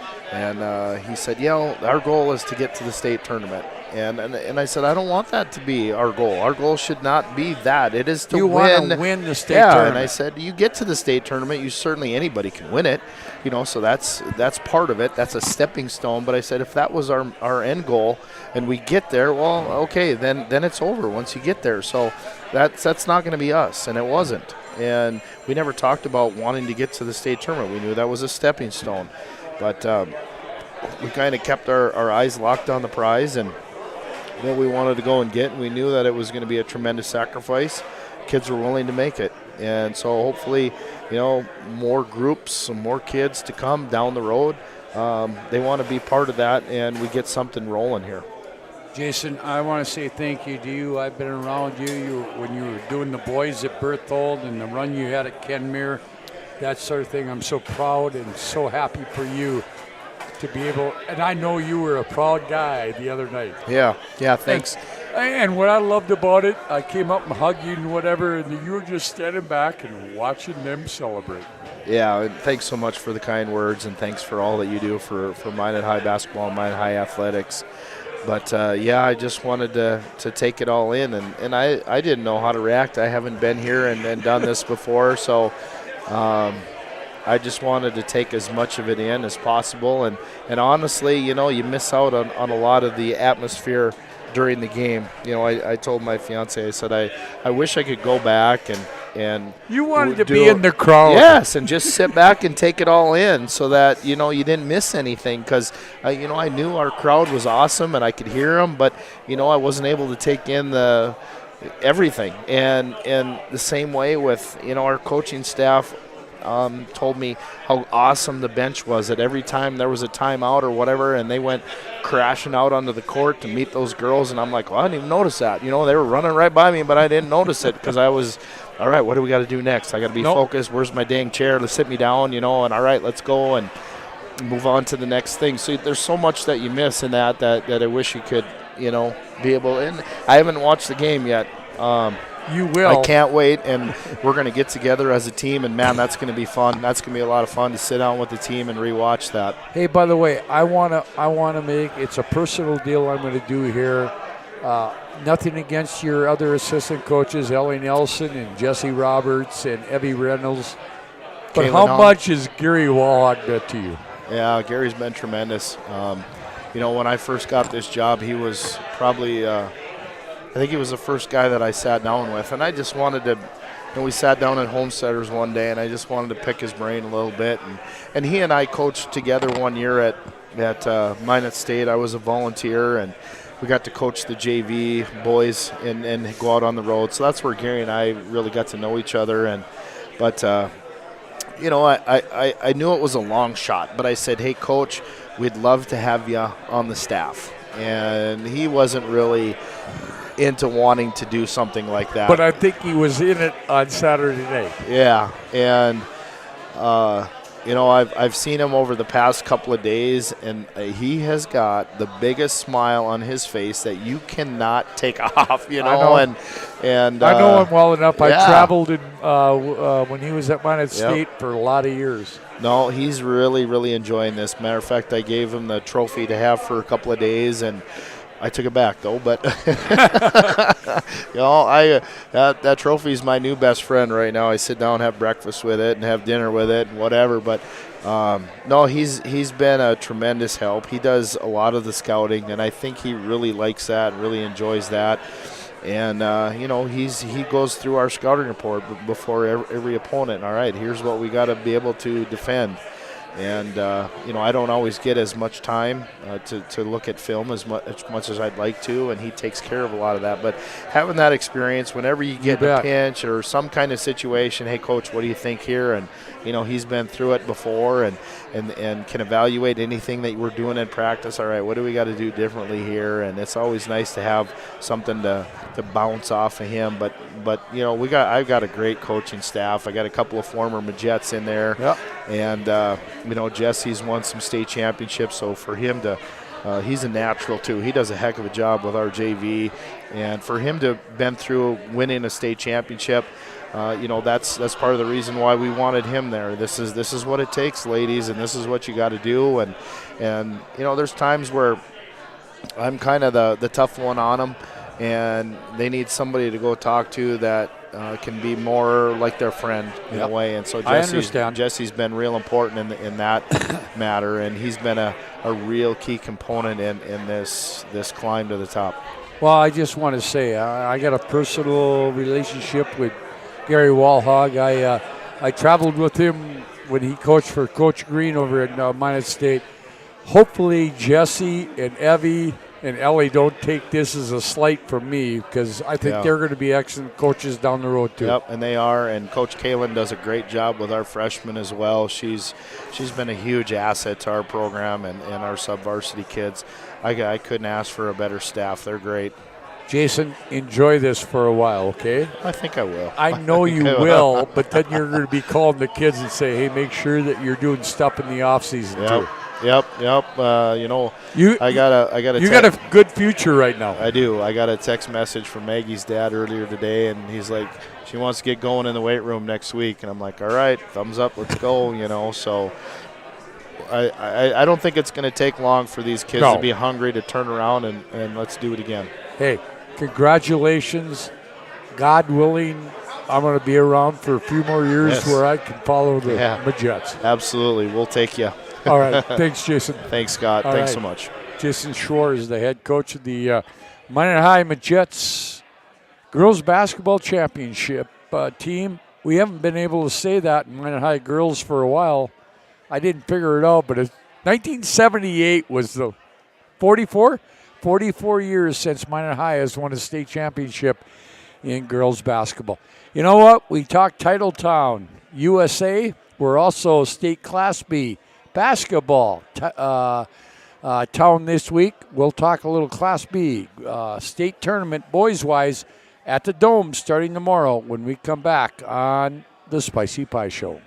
he said, our goal is to get to the state tournament. And I said, I don't want that to be our goal. Our goal should not be that. It is to you win. want to win the state tournament. And I said, you get to the state tournament, anybody can win it. So that's part of it. That's a stepping stone. But I said, if that was our end goal and we get there, well, okay, then it's over once you get there. So that's not going to be us, and it wasn't. And we never talked about wanting to get to the state tournament. We knew that was a stepping stone. But we kind of kept our eyes locked on the prize and what we wanted to go and get, and we knew that it was going to be a tremendous sacrifice. Kids were willing to make it. And so hopefully, more groups, some more kids to come down the road. They want to be part of that, and we get something rolling here. Jason, I want to say thank you to you. I've been around you when you were doing the boys at Berthold and the run you had at Kenmare, that sort of thing. I'm so proud and so happy for you to be able, and I know you were a proud guy the other night. Yeah, thanks. And what I loved about it, I came up and hugged you and whatever, and you were just standing back and watching them celebrate. Yeah, and thanks so much for the kind words, and thanks for all that you do for Minot High basketball and Minot High athletics. But, I just wanted to take it all in, and I didn't know how to react. I haven't been here and done this before, so I just wanted to take as much of it in as possible. And honestly, you miss out on a lot of the atmosphere during the game. I told my fiance, I said, I wish I could go back and you wanted to be in the crowd. Yes, and just sit back and take it all in so that, you didn't miss anything, because, I knew our crowd was awesome and I could hear them, but, I wasn't able to take in everything. And the same way with, our coaching staff told me how awesome the bench was, that every time there was a timeout or whatever and they went crashing out onto the court to meet those girls, and I'm like, well, I didn't even notice that. They were running right by me, but I didn't notice it because I was, all right, what do we got to do next? I got to be focused. Where's my dang chair to sit me down, and all right, let's go and move on to the next thing. So there's so much that you miss in that I wish you could, be able, and I haven't watched the game yet. You will. I can't wait, and we're going to get together as a team, and, man, that's going to be fun. That's going to be a lot of fun to sit down with the team and rewatch that. Hey, by the way, I want to make, it's a personal deal I'm going to do here. Nothing against your other assistant coaches, Ellie Nelson and Jesse Roberts and Evie Reynolds. But how much has Gary Wallach meant to you? Yeah, Gary's been tremendous. When I first got this job, he was probably I think he was the first guy that I sat down with, and I just wanted to, we sat down at Homesteaders one day, and I just wanted to pick his brain a little bit, and he and I coached together one year at Minot State. I was a volunteer, and we got to coach the JV boys and go out on the road. So that's where Gary and I really got to know each other. But I knew it was a long shot, but I said, hey, Coach, we'd love to have you on the staff. And he wasn't really into wanting to do something like that. But I think he was in it on Saturday night. Yeah, and I've seen him over the past couple of days, and he has got the biggest smile on his face that you cannot take off. I know. And I know him well enough. Yeah. I traveled when he was at Minot State for a lot of years. No, he's really, really enjoying this. Matter of fact, I gave him the trophy to have for a couple of days, and I took it back though. But that trophy is my new best friend right now. I sit down, have breakfast with it, and have dinner with it, and whatever. But no, he's been a tremendous help. He does a lot of the scouting, and I think he really likes that, really enjoys that. And he goes through our scouting report before every opponent. All right, here's what we got to be able to defend. And I don't always get as much time to look at film as much as I'd like to, and he takes care of a lot of that. But having that experience, whenever you get in a pinch or some kind of situation, hey, Coach, what do you think here? And he's been through it before and can evaluate anything that we're doing in practice. All right, what do we got to do differently here? And it's always nice to have something to bounce off of him. But I've got a great coaching staff. I got a couple of former Majets in there. Yep. And Jesse's won some state championships, so for him to he's a natural too. He does a heck of a job with our JV, and for him to been through winning a state championship, that's part of the reason why we wanted him there. This is what it takes, ladies, and this is what you got to do. And there's times where I'm kind of the tough one on them, and they need somebody to go talk to that can be more like their friend in a way. And so Jesse's been real important in that matter, and he's been a real key component in this climb to the top. Well, I just want to say I got a personal relationship with Gary Walhog. I traveled with him when he coached for Coach Green over at Minot State. Hopefully Jesse and Evie and Ellie don't take this as a slight from me, because I think they're going to be excellent coaches down the road too. Yep, and they are. And Coach Kaylin does a great job with our freshmen as well. She's been a huge asset to our program and our sub-varsity kids. I couldn't ask for a better staff. They're great. Jason, enjoy this for a while, okay? I think I will. I know you will, but then you're going to be calling the kids and say, hey, make sure that you're doing stuff in the off season too. Yep. You got a good future right now. I do. I got a text message from Maggie's dad earlier today, and he's like, she wants to get going in the weight room next week, and I'm like, all right, thumbs up, let's go. So I don't think it's going to take long for these kids to be hungry to turn around and let's do it again. Hey, congratulations. God willing, I'm going to be around for a few more years where I can follow the Majets. Absolutely. We'll take you. All right. Thanks, Jason. Thanks, Scott. Thanks so much. Jason Schwarr is the head coach of the Minot High Majets Girls Basketball Championship team. We haven't been able to say that in Minot High girls for a while. I didn't figure it out, but 1978 was the 44 years since Minot High has won a state championship in girls basketball. You know what? We talked Titletown, USA. We're also state Class B basketball town this week. We'll talk a little Class B state tournament boys-wise at the Dome starting tomorrow when we come back on the Spicy Pie Show.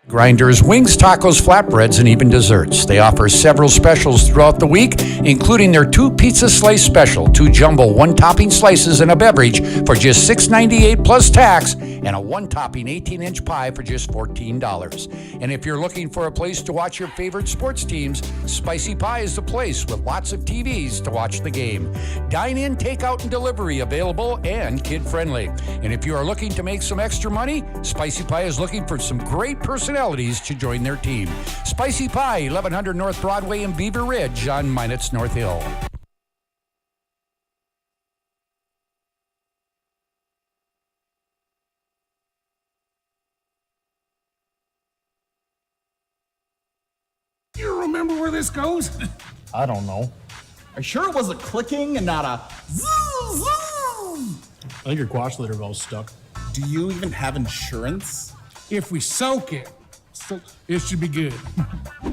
Grinders, wings, tacos, flatbreads, and even desserts. They offer several specials throughout the week, including their 2 pizza slice special, 2 jumbo 1-topping slices and a beverage for just $6.98 plus tax, and a 1-topping 18-inch pie for just $14. And if you're looking for a place to watch your favorite sports teams, Spicy Pie is the place with lots of TVs to watch the game. Dine-in, takeout, and delivery available and kid-friendly. And if you are looking to make some extra money, Spicy Pie is looking for some great personalities to join their team. Spicy Pie, 1100 North Broadway in Beaver Ridge on Minot's North Hill. You remember where this goes? I don't know. Are you sure it was a clicking and not a zoom, zoom? I think your quash litter valve's stuck. Do you even have insurance? If we soak it, it should be good.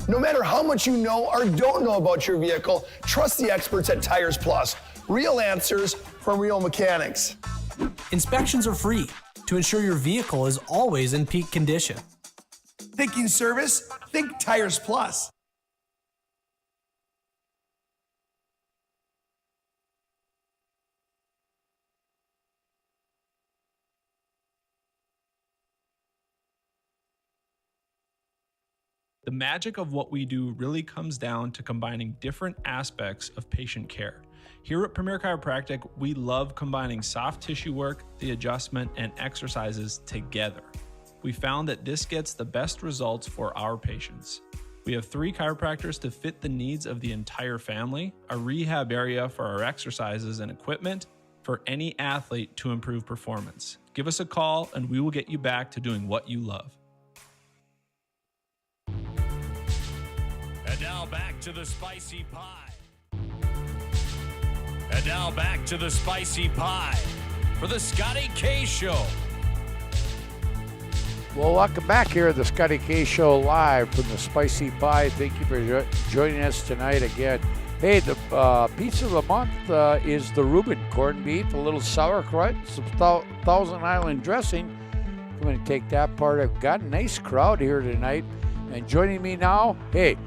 No matter how much you know or don't know about your vehicle, trust the experts at Tires Plus. Real answers from real mechanics. Inspections are free to ensure your vehicle is always in peak condition. Thinking service? Think Tires Plus. The magic of what we do really comes down to combining different aspects of patient care. Here at Premier Chiropractic, we love combining soft tissue work, the adjustment, and exercises together. We found that this gets the best results for our patients. We have 3 chiropractors to fit the needs of the entire family, a rehab area for our exercises and equipment for any athlete to improve performance. Give us a call and we will get you back to doing what you love. And now back to the spicy pie. And now back to the spicy pie for the Scotty K Show. Well, welcome back here at the Scotty K Show live from the Spicy Pie. Thank you for joining us tonight again. Hey, the pizza of the month is the Reuben corned beef, a little sauerkraut, some Thousand Island dressing. I'm going to take that part. I've got a nice crowd here tonight. And joining me now, hey,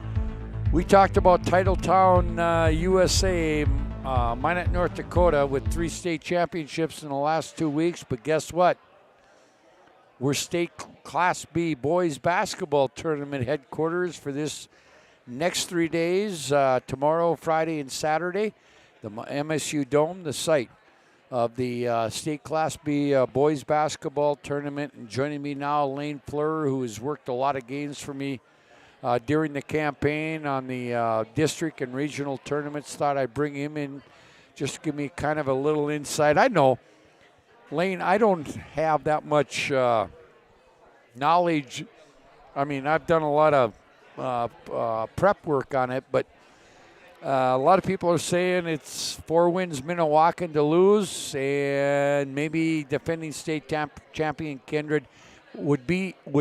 we talked about Titletown, USA, Minot, North Dakota, with 3 state championships in the last 2 weeks. But guess what? We're state Class B boys basketball tournament headquarters for this next 3 days, tomorrow, Friday, and Saturday. The MSU Dome, the site of the state Class B boys basketball tournament. And joining me now, Lane Fleur, who has worked a lot of games for me during the campaign on the district and regional tournaments. Thought I'd bring him in just to give me kind of a little insight. I know, Lane, I don't have that much knowledge. I mean, I've done a lot of prep work on it, but a lot of people are saying it's 4 wins Minnewacan to lose, and maybe defending state champion Kindred. Would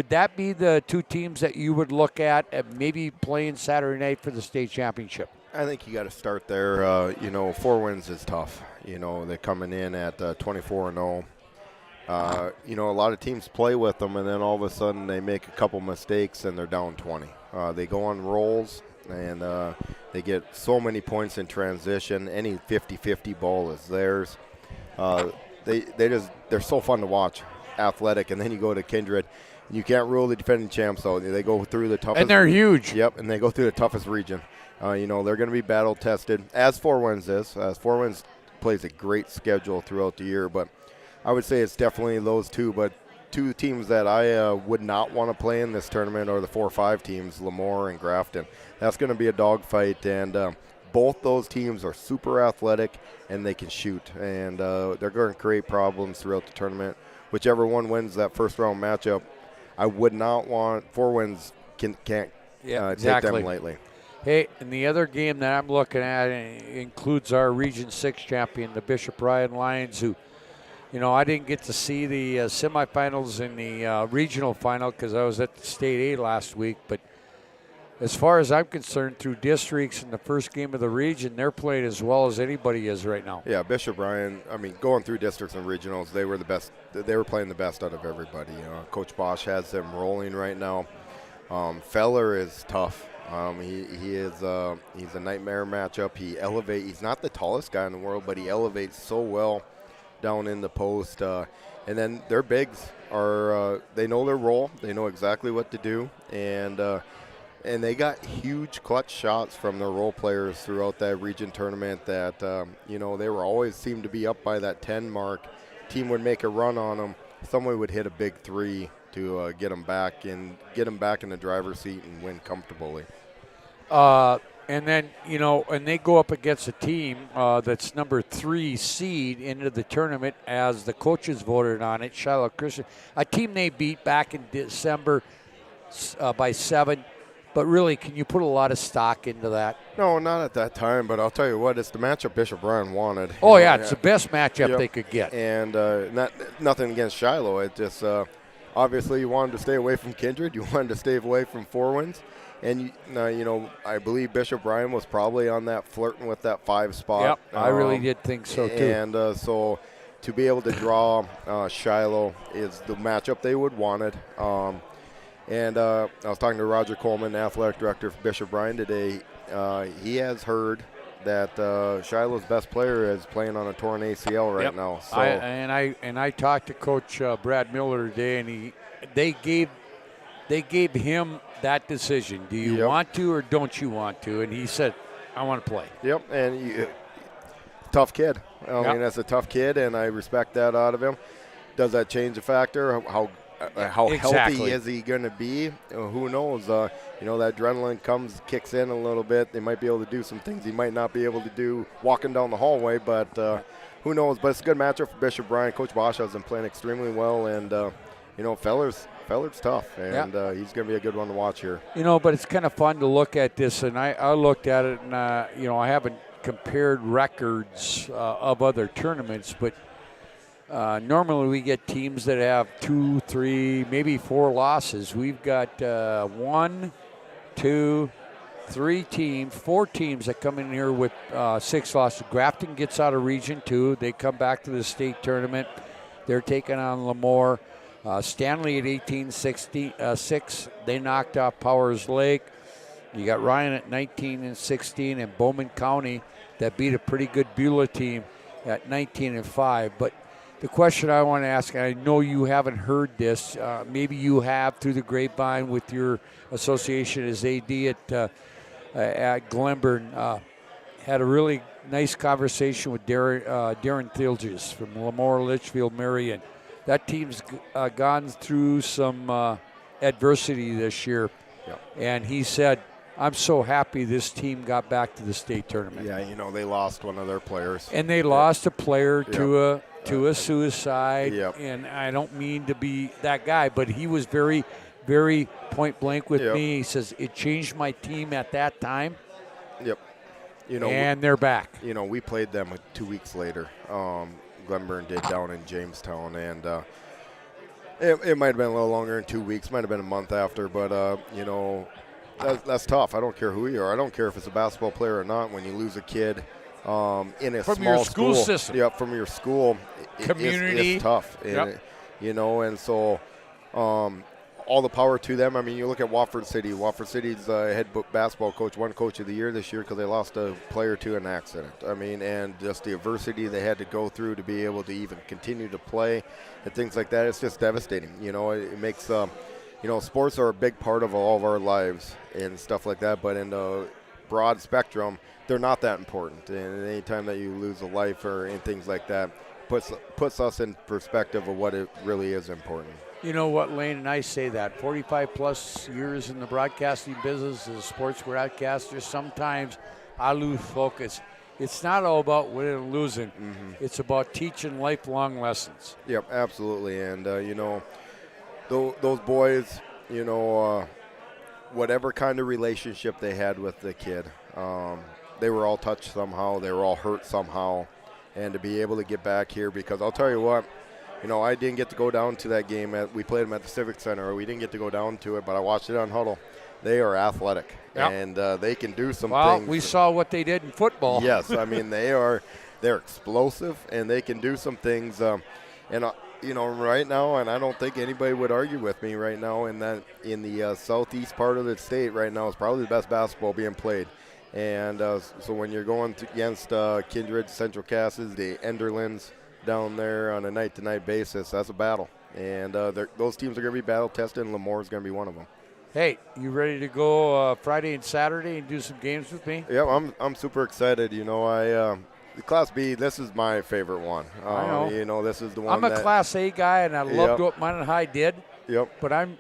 that be the 2 teams that you would look at maybe playing Saturday night for the state championship? I think you got to start there. 4 wins is tough. They're coming in at 24-0. A lot of teams play with them, and then all of a sudden they make a couple mistakes and they're down 20. They go on rolls, and they get so many points in transition. Any 50-50 ball is theirs. They're so fun to watch, athletic. And then you go to Kindred, and you can't rule the defending champs out. They go through the toughest. And they're huge. Yep, and they go through the toughest region. They're going to be battle tested, as 4 Winds is. 4 Winds plays a great schedule throughout the year, but I would say it's definitely those 2. But 2 teams that I would not want to play in this tournament are the 4-5 teams, Lemoore and Grafton. That's going to be a dogfight, and both those teams are super athletic and they can shoot, and they're going to create problems throughout the tournament. Whichever one wins that first round matchup, I would not want 4 Winds can't exactly. take them lightly. Hey, and the other game that I'm looking at includes our Region 6 champion, the Bishop Ryan Lions, who, I didn't get to see the semifinals in the regional final because I was at the State A last week. But as far as I'm concerned, through districts in the first game of the region, they're playing as well as anybody is right now. Yeah, Bishop Ryan, going through districts and regionals, they were the best. They were playing the best out of everybody. Coach Bosch has them rolling right now. Feller is tough. He's a nightmare matchup. He's not the tallest guy in the world, but he elevates so well down in the post. And then their bigs are they know their role. They know exactly what to do, and they got huge clutch shots from their role players throughout that region tournament. That they were always seemed to be up by that 10 mark. Team would make a run on them. Someone would hit a big 3 to get them back in the driver's seat and win comfortably. And then, and they go up against a team that's number 3 seed into the tournament as the coaches voted on it, Shiloh Christian, a team they beat back in December by 7. But really, can you put a lot of stock into that? No, not at that time, but I'll tell you what, it's the matchup Bishop Ryan wanted. Oh, yeah, it's the best matchup they could get. And nothing against Shiloh. It just obviously you wanted to stay away from Kindred. You wanted to stay away from 4 Winds. And, I believe Bishop Ryan was probably on that flirting with that 5 spot. Yep, I really did think so, too. And so to be able to draw Shiloh is the matchup they would wanted. And I was talking to Roger Coleman, athletic director for Bishop Ryan today. He has heard that Shiloh's best player is playing on a torn ACL right now. So I talked to Coach Brad Miller today, and they gave him that decision. Do you want to or don't you want to? And he said, I want to play. Yep, and tough kid. I mean, that's a tough kid, and I respect that out of him. Does that change the factor? How healthy is he going to be? Who knows? That adrenaline kicks in a little bit. They might be able to do some things he might not be able to do walking down the hallway, but who knows? But it's a good matchup for Bishop Ryan. Coach Bosch has been playing extremely well, and Feller's Feller's tough, and he's going to be a good one to watch here. You know, but it's kind of fun to look at this, and I looked at it, and, you know, I haven't compared records of other tournaments, but normally we get teams that have 2, 3, maybe 4 losses. We've got 1, 2, 3 teams, 4 teams that come in here with 6 losses. Grafton gets out of Region 2. They come back to the state tournament. They're taking on Lemoore. Stanley at 18-6, they knocked off Powers Lake. You got Ryan at 19-16, and Bowman County that beat a pretty good Beulah team at 19-5. But the question I want to ask, and I know you haven't heard this, maybe you have through the grapevine with your association as AD at Glenburn, had a really nice conversation with Darren Thilges from Lemoore, Litchfield, Marion. That team's gone through some adversity this year, and he said, I'm so happy this team got back to the state tournament. Yeah, you know, they lost one of their players. And they lost a player to a suicide, and I don't mean to be that guy, but he was very, very point blank with me. He says, it changed my team at that time. Yep. You know, and they're back. You know, we played them 2 weeks later. Glenburn did down in Jamestown, and it might have been a little longer than 2 weeks, might have been a month after, but you know, that's tough. I don't care who you are. I don't care if it's a basketball player or not. When you lose a kid in a from small your school system, from your school community, it's tough. And you know, and so all the power to them. I mean, you look at Wofford City. Wofford City's head basketball coach won Coach of the Year this year because they lost a player to an accident. I mean, and just the adversity they had to go through to be able to even continue to play and things like that. It's just devastating. You know, it makes, you know, sports are a big part of all of our lives and stuff like that. But in the broad spectrum, they're not that important. And any time that you lose a life or in things like that puts us in perspective of what it really is important. You know what, Lane, and I say that 45-plus years in the broadcasting business as a sports broadcaster, sometimes I lose focus. It's not all about winning and losing. It's about teaching lifelong lessons. Yep, absolutely. And, you know, those boys, you know, whatever kind of relationship they had with the kid, they were all touched somehow. They were all hurt somehow. And to be able to get back here, because I'll tell you what, you know, I didn't get to go down to that game. We played them at the Civic Center. We didn't get to go down to it, but I watched it on Huddle. They are athletic, and they can do some things. Well, we saw what they did in football. Yes, I mean, they're explosive, and they can do some things. And, you know, right now, and I don't think anybody would argue with me right now, in the southeast part of the state right now is probably the best basketball being played. And so when you're going against Kindred, Central Casses, the Enderlins, down there on a night-to-night basis, that's a battle. And those teams are going to be battle-tested, and Lemoore is going to be one of them. Hey, you ready to go Friday and Saturday and do some games with me? Yeah, I'm super excited. You know, the Class B, this is my favorite one. I know. You know, this is the one I'm a Class A guy, and I loved what Minot High did. Yep. But I'm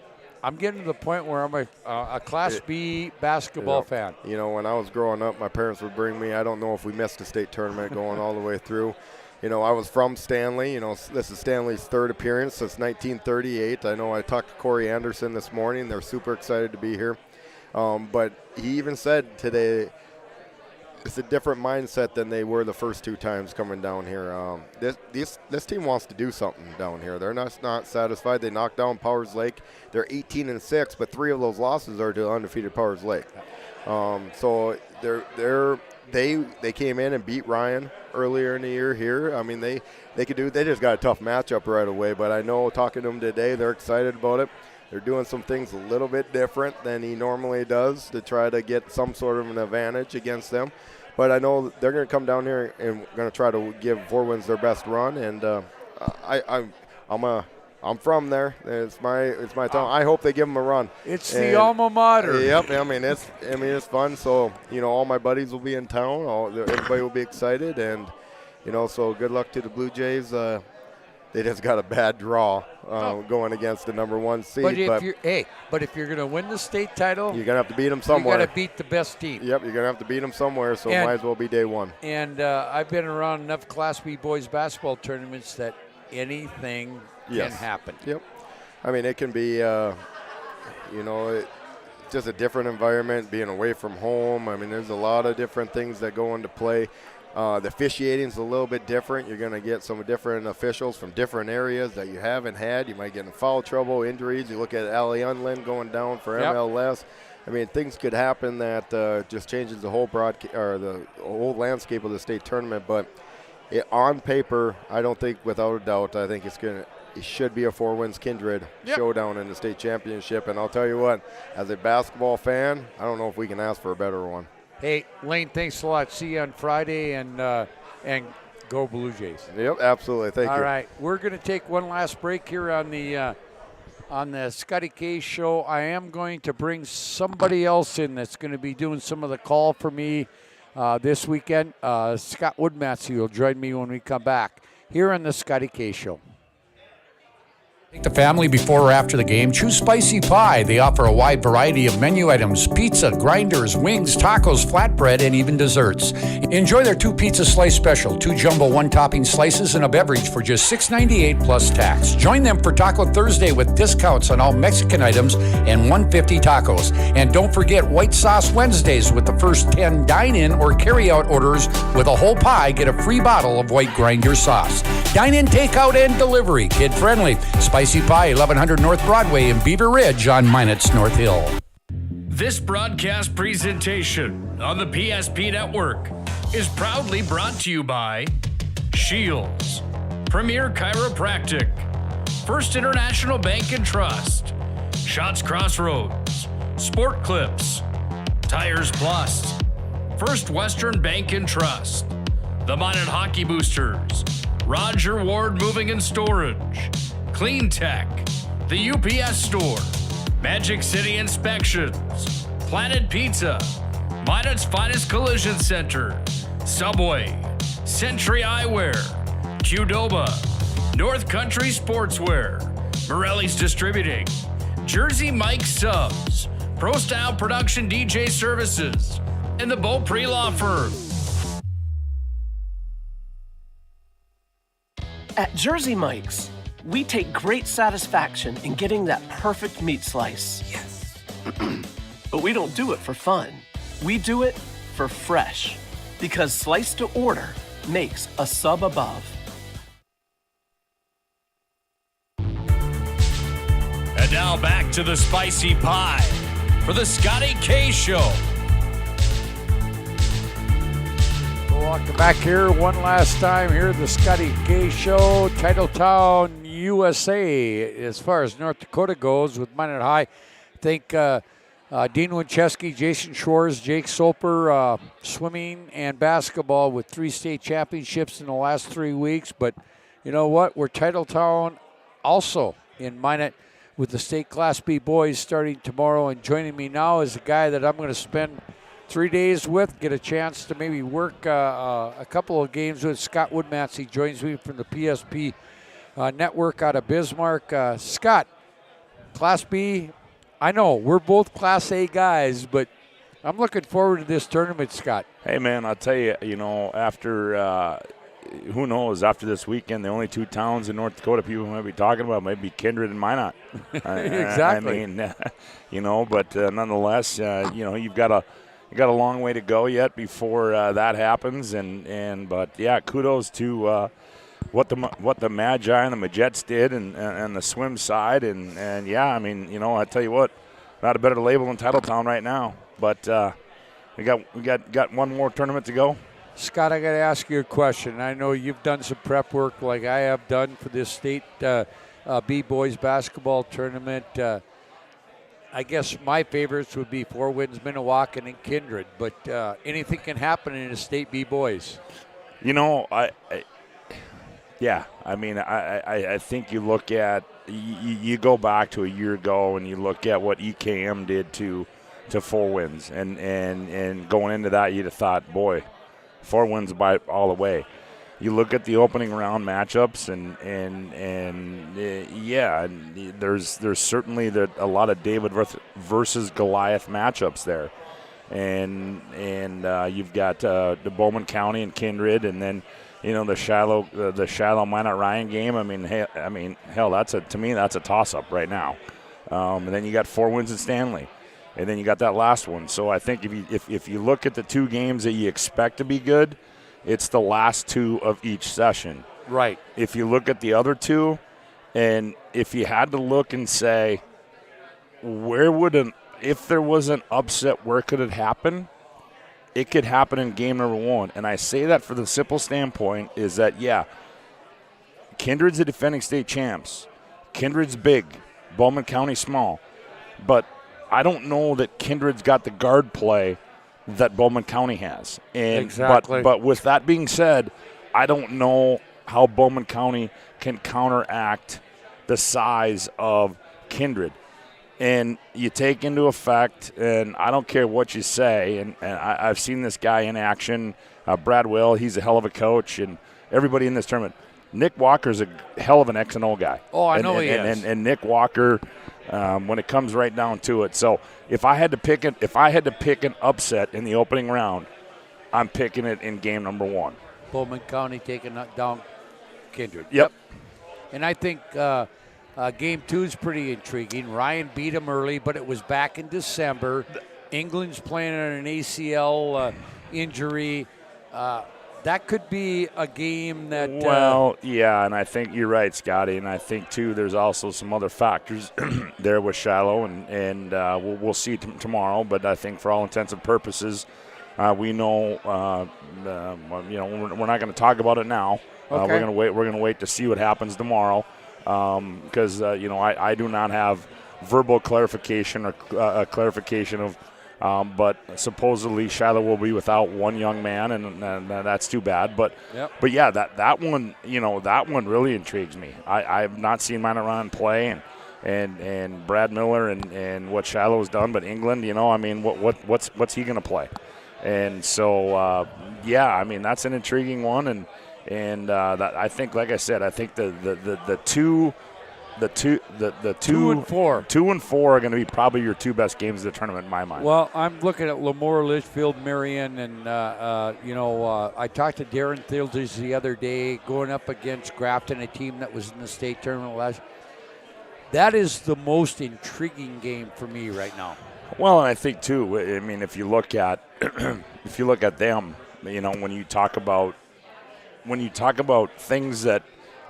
getting to the point where I'm a Class B basketball fan. You know, when I was growing up, my parents would bring me. I don't know if we missed a state tournament going all the way through. You know, I was from Stanley. You know, this is Stanley's third appearance since 1938. I know I talked to Corey Anderson this morning. They're super excited to be here. But he even said today it's a different mindset than they were the first 2 times coming down here. This team wants to do something down here. They're not satisfied. They knocked down Powers Lake. They're 18-6, but 3 of those losses are to undefeated Powers Lake. So they came in and beat Ryan earlier in the year here. I mean, they just got a tough matchup right away, but I know talking to them today, they're excited about it. They're doing some things a little bit different than he normally does to try to get some sort of an advantage against them. But I know they're going to come down here and going to try to give Four Winds their best run, and I'm from there. It's my town. I hope they give them a run. It's the alma mater. Yep. I mean it's fun. So you know, all my buddies will be in town. Everybody will be excited, and you know, so good luck to the Blue Jays. They just got a bad draw going against the #1 seed. But if you're going to win the state title, you're going to have to beat them somewhere. You got to beat the best team. Yep, you're going to have to beat them somewhere. So might as well be day one. And I've been around enough Class B boys basketball tournaments that anything can happen. Yep. I mean, it can be, just a different environment, being away from home. I mean, there's a lot of different things that go into play. The officiating is a little bit different. You're going to get some different officials from different areas that you haven't had. You might get in foul trouble, injuries. You look at Ali Unlin going down for MLS. I mean, things could happen that just changes the whole the whole landscape of the state tournament. But on paper, I don't think, without a doubt, I think it should be a Four Winds Kindred showdown in the state championship. And I'll tell you what, as a basketball fan, I don't know if we can ask for a better one. Hey, Lane, thanks a lot. See you on Friday, and go Blue Jays. Yep, absolutely. Thank you. All right, we're going to take one last break here on the Scotty K Show. I am going to bring somebody else in that's going to be doing some of the call for me this weekend. Scott Woodmatsey will join me when we come back here on the Scotty K Show. Take the family before or after the game. Choose Spicy Pie. They offer a wide variety of menu items: pizza, grinders, wings, tacos, flatbread, and even desserts. Enjoy their 2 pizza slice special, 2 jumbo 1-topping slices, and a beverage for just $6.98 plus tax. Join them for Taco Thursday with discounts on all Mexican items and $1.50 tacos. And don't forget White Sauce Wednesdays with the first 10 dine-in or carry-out orders with a whole pie. Get a free bottle of white grinder sauce. Dine-in, takeout, and delivery. Kid-friendly. Spicy Pie, 1100 North Broadway in Beaver Ridge on Minot's North Hill. This broadcast presentation on the PSP Network is proudly brought to you by Shields, Premier Chiropractic, First International Bank and Trust, Shots Crossroads, Sport Clips, Tires Plus, First Western Bank and Trust, the Minot Hockey Boosters, Roger Ward Moving and Storage, Clean Tech, the UPS Store, Magic City Inspections, Planet Pizza, Minot's Finest Collision Center, Subway, Century Eyewear, Qdoba, North Country Sportswear, Morelli's Distributing, Jersey Mike Subs, Pro Style Production DJ Services, and the Beaupre Law Firm. At Jersey Mike's, we take great satisfaction in getting that perfect meat slice. Yes. But we don't do it for fun. We do it for fresh. Because slice to order makes a sub above. And now back to the Spicy Pie for the Scotty K Show. Welcome back here one last time here at the Scotty K Show, Titletown, USA. As far as North Dakota goes with Minot High, I think Dean Winchesky, Jason Schwartz, Jake Soper, swimming and basketball with 3 state championships in the last 3 weeks. But you know what? We're Titletown also in Minot with the state Class B boys starting tomorrow. And joining me now is a guy that I'm going to spend 3 days with, get a chance to maybe work a couple of games with. Scott Woodmatsey joins me from the PSP network out of Bismarck. Scott, Class B, I know we're both Class A guys, but I'm looking forward to this tournament, Scott. Hey, man, I'll tell you, after, who knows, after this weekend, the only 2 towns in North Dakota people might be talking about might be Kindred and Minot. Exactly. I mean, but nonetheless, you've got a long way to go yet before that happens, but yeah, kudos to what the Magi and the Majets did, and the swim side, and yeah, I mean, I tell you what, not a better label than Titletown right now, but we got one more tournament to go. Scott, I got to ask you a question. I know you've done some prep work like I have done for this state B boys basketball tournament. I guess my favorites would be Four Winds, Minnewacan, and Kindred, but anything can happen in the state B boys. I think you look at you go back to a year ago and you look at what EKM did to Four Winds, and going into that you'd have thought, boy, Four Winds by all the way. You look at the opening round matchups, and there's certainly a lot of David versus Goliath matchups there, and you've got the Bowman County and Kindred, and then the Shiloh Minot Ryan game. I mean, hell, to me that's a toss-up right now. And then you got 4 wins in Stanley, and then you got that last one. So I think if you look at the 2 games that you expect to be good, it's the last 2 of each session. Right. If you look at the other 2, and if you had to look and say, if there was an upset, where could it happen? It could happen in game number 1. And I say that for the simple standpoint is that, yeah, Kindred's the defending state champs. Kindred's big. Bowman County small. But I don't know that Kindred's got the guard play that Bowman County has. And, exactly. But with that being said, I don't know how Bowman County can counteract the size of Kindred. And you take into effect, and I don't care what you say, and I've seen this guy in action, Brad Will, he's a hell of a coach, and everybody in this tournament. Nick Walker's a hell of an X and O guy. Oh, I know he is. And Nick Walker, when it comes right down to it. So if I had to pick an upset in the opening round, I'm picking it in game number 1. Bowman County taking down Kindred. Yep. And I think game 2 is pretty intriguing. Ryan beat him early, but it was back in December. England's playing on an ACL injury. That could be a game that... Well, yeah, and I think you're right, Scotty. And I think, too, there's also some other factors there with Shiloh, and we'll see tomorrow. But I think for all intents and purposes, we know, we're not going to talk about it now. Okay. We're going to wait to see what happens tomorrow. Because I do not have verbal clarification or clarification of, but supposedly Shiloh will be without 1 young man, and that's too bad. But yeah, that one really intrigues me. I've not seen Minot Ryan play, and Brad Miller and what Shiloh has done, but England, what's he going to play? And so that's an intriguing one, and that I think, like I said, I think the 2 and 4 are going to be probably your 2 best games of the tournament in my mind. Well, I'm looking at Lemoore, Litchfield, Marion, and I talked to Darren Thilders the other day, going up against Grafton, a team that was in the state tournament last. That is the most intriguing game for me right now. Well, and I think too. I mean, if you look at them, when you talk about things that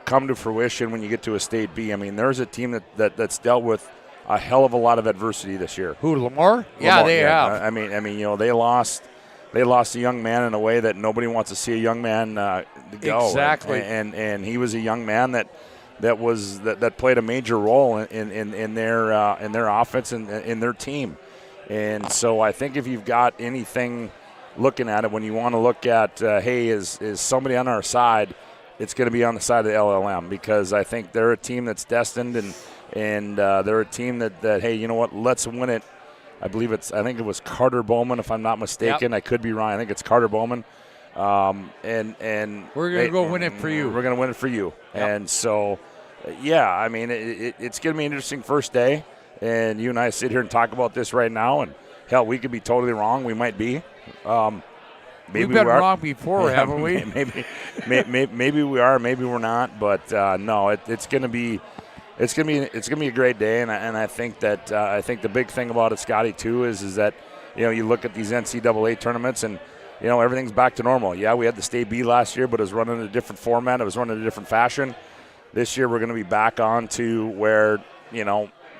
come to fruition when you get to a state B, I mean, there's a team that's dealt with a hell of a lot of adversity this year. Who, Lemoore? Yeah, they have. I mean, they lost a young man in a way that nobody wants to see a young man go. Exactly. And he was a young man that played a major role in their offense and in their team. And so I think if you've got anything looking at it, when you want to look at, hey, is somebody on our side, it's going to be on the side of the LLM, because I think they're a team that's destined, and they're a team that, hey, you know what, let's win it. I think it was Carter Bowman, if I'm not mistaken. Yep. I could be wrong. I think it's Carter Bowman. And we're going to go win it for you. We're going to win it for you. Yep. And so, I mean, it's going to be an interesting first day. And you and I sit here and talk about this right now, and hell, we could be totally wrong. We might be. Maybe we've been wrong before, haven't we? Maybe we are. Maybe we're not. But no, it's going to be a great day. And I think that I think the big thing about it, Scotty, too, is that you look at these NCAA tournaments and everything's back to normal. Yeah, we had the State B last year, but it was running in a different format. It was running in a different fashion. This year, we're going to be back on to where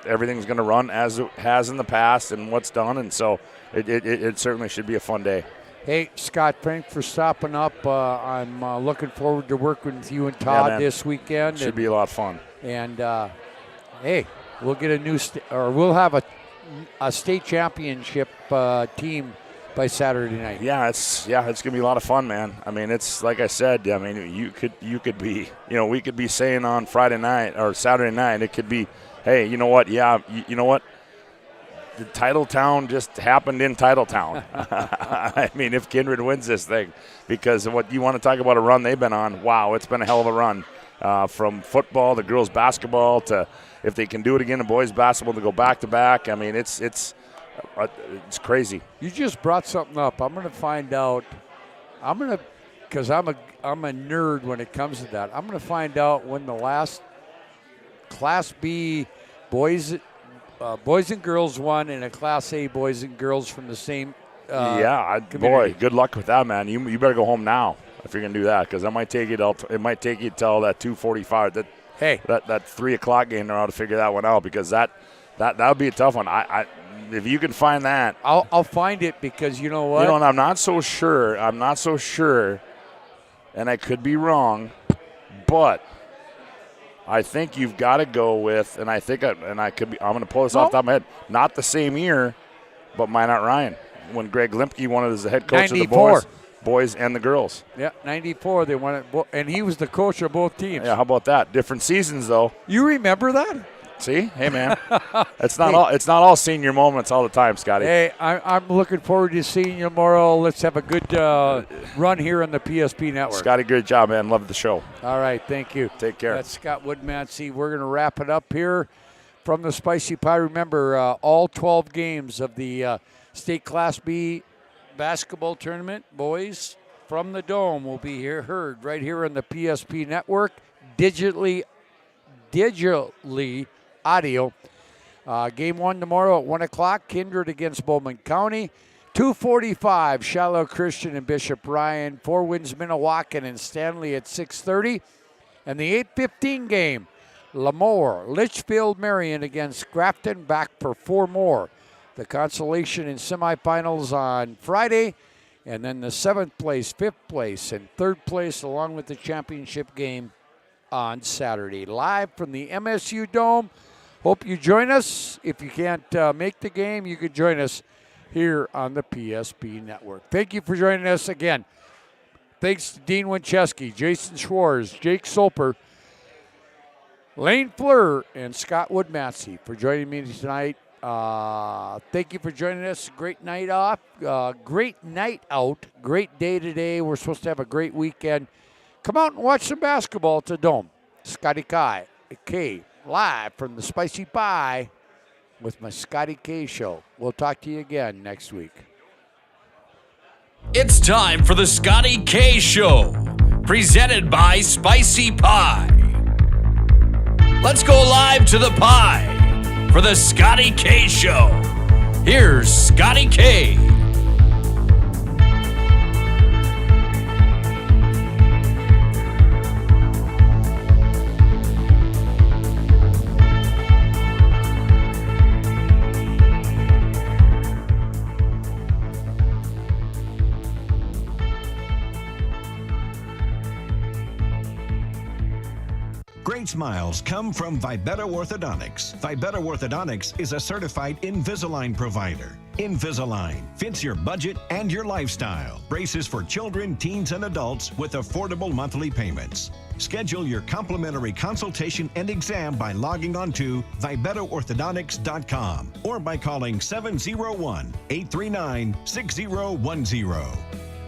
everything's going to run as it has in the past and what's done. And so it certainly should be a fun day. Hey, Scott, thanks for stopping up. I'm looking forward to working with you and Todd this weekend. Should be a lot of fun. And, hey, we'll get we'll have a state championship team by Saturday night. Yeah, it's going to be a lot of fun, man. I mean, it's like I said. I mean, you could be, we could be saying on Friday night or Saturday night, it could be, hey, you know what? Yeah, you know what? The Titletown just happened in Titletown. I mean, if Kindred wins this thing, because what you want to talk about a run they've been on, wow, it's been a hell of a run. From football to girls basketball to, if they can do it again in boys basketball, to go back-to-back. I mean, it's crazy. You just brought something up. I'm going to find out. I'm going to because I'm a nerd when it comes to that. I'm going to find out when the last Class B boys and girls won, and a Class A boys and girls from the same. Boy, good luck with that, man. You better go home now if you're gonna do that, because it might take you till that 2:45. That 3 o'clock game there, to figure that one out, because that would be a tough one. I if you can find that, I'll find it, because you know what? You know, and I'm not so sure, and I could be wrong, but I think you've got to go with, and I think I'm going to pull this off the top of my head, not the same year, but Minot Ryan, when Greg Limke won it as the head coach 94. of the boys and the girls. Yeah, 94 they won it, and he was the coach of both teams. Yeah, how about that? Different seasons, though. You remember that? See? Hey, man. It's not all senior moments all the time, Scotty. Hey, I'm looking forward to seeing you tomorrow. Let's have a good run here on the PSP Network. Scotty, great job, man. Love the show. All right, thank you. Take care. That's Scott Woodmansey. We're going to wrap it up here from the Spicy Pie. Remember, all 12 games of the State Class B basketball tournament, boys, from the Dome will be heard right here on the PSP Network, digitally audio. Game 1 tomorrow at 1 o'clock, Kindred against Bowman County. 2:45, Shiloh Christian and Bishop Ryan. Four Winds Minnewacan and Stanley at 6:30. And the 8:15 game, Lemoore, Litchfield Marion against Grafton, back for 4 more. The consolation in semifinals on Friday, and then the 7th place, 5th place, and 3rd place, along with the championship game on Saturday. Live from the MSU Dome. Hope you join us. If you can't make the game, you could join us here on the PSP Network. Thank you for joining us again. Thanks to Dean Winchesky, Jason Schwartz, Jake Soper, Lane Fleur, and Scott Woodmansey for joining me tonight. Thank you for joining us. Great night off. Great night out. Great day today. We're supposed to have a great weekend. Come out and watch some basketball at the Dome. Scotty K, live from the Spicy Pie with my Scotty K Show. We'll talk to you again next week. It's time for the Scotty K Show, presented by Spicy Pie. Let's go live to the pie for the Scotty K Show. Here's Scotty K. Great smiles come from Vibetta Orthodontics. Vibetta Orthodontics is a certified Invisalign provider. Invisalign fits your budget and your lifestyle. Braces for children, teens, and adults with affordable monthly payments. Schedule your complimentary consultation and exam by logging on to VibettaOrthodontics.com or by calling 701-839-6010.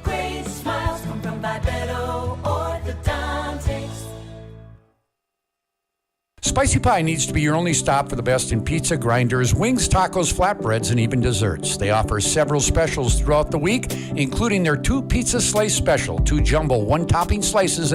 Great smiles come from Vibetta Orthodontics. Spicy Pie needs to be your only stop for the best in pizza, grinders, wings, tacos, flatbreads, and even desserts. They offer several specials throughout the week, including their 2 pizza slice special, 2 jumbo 1-topping slices and a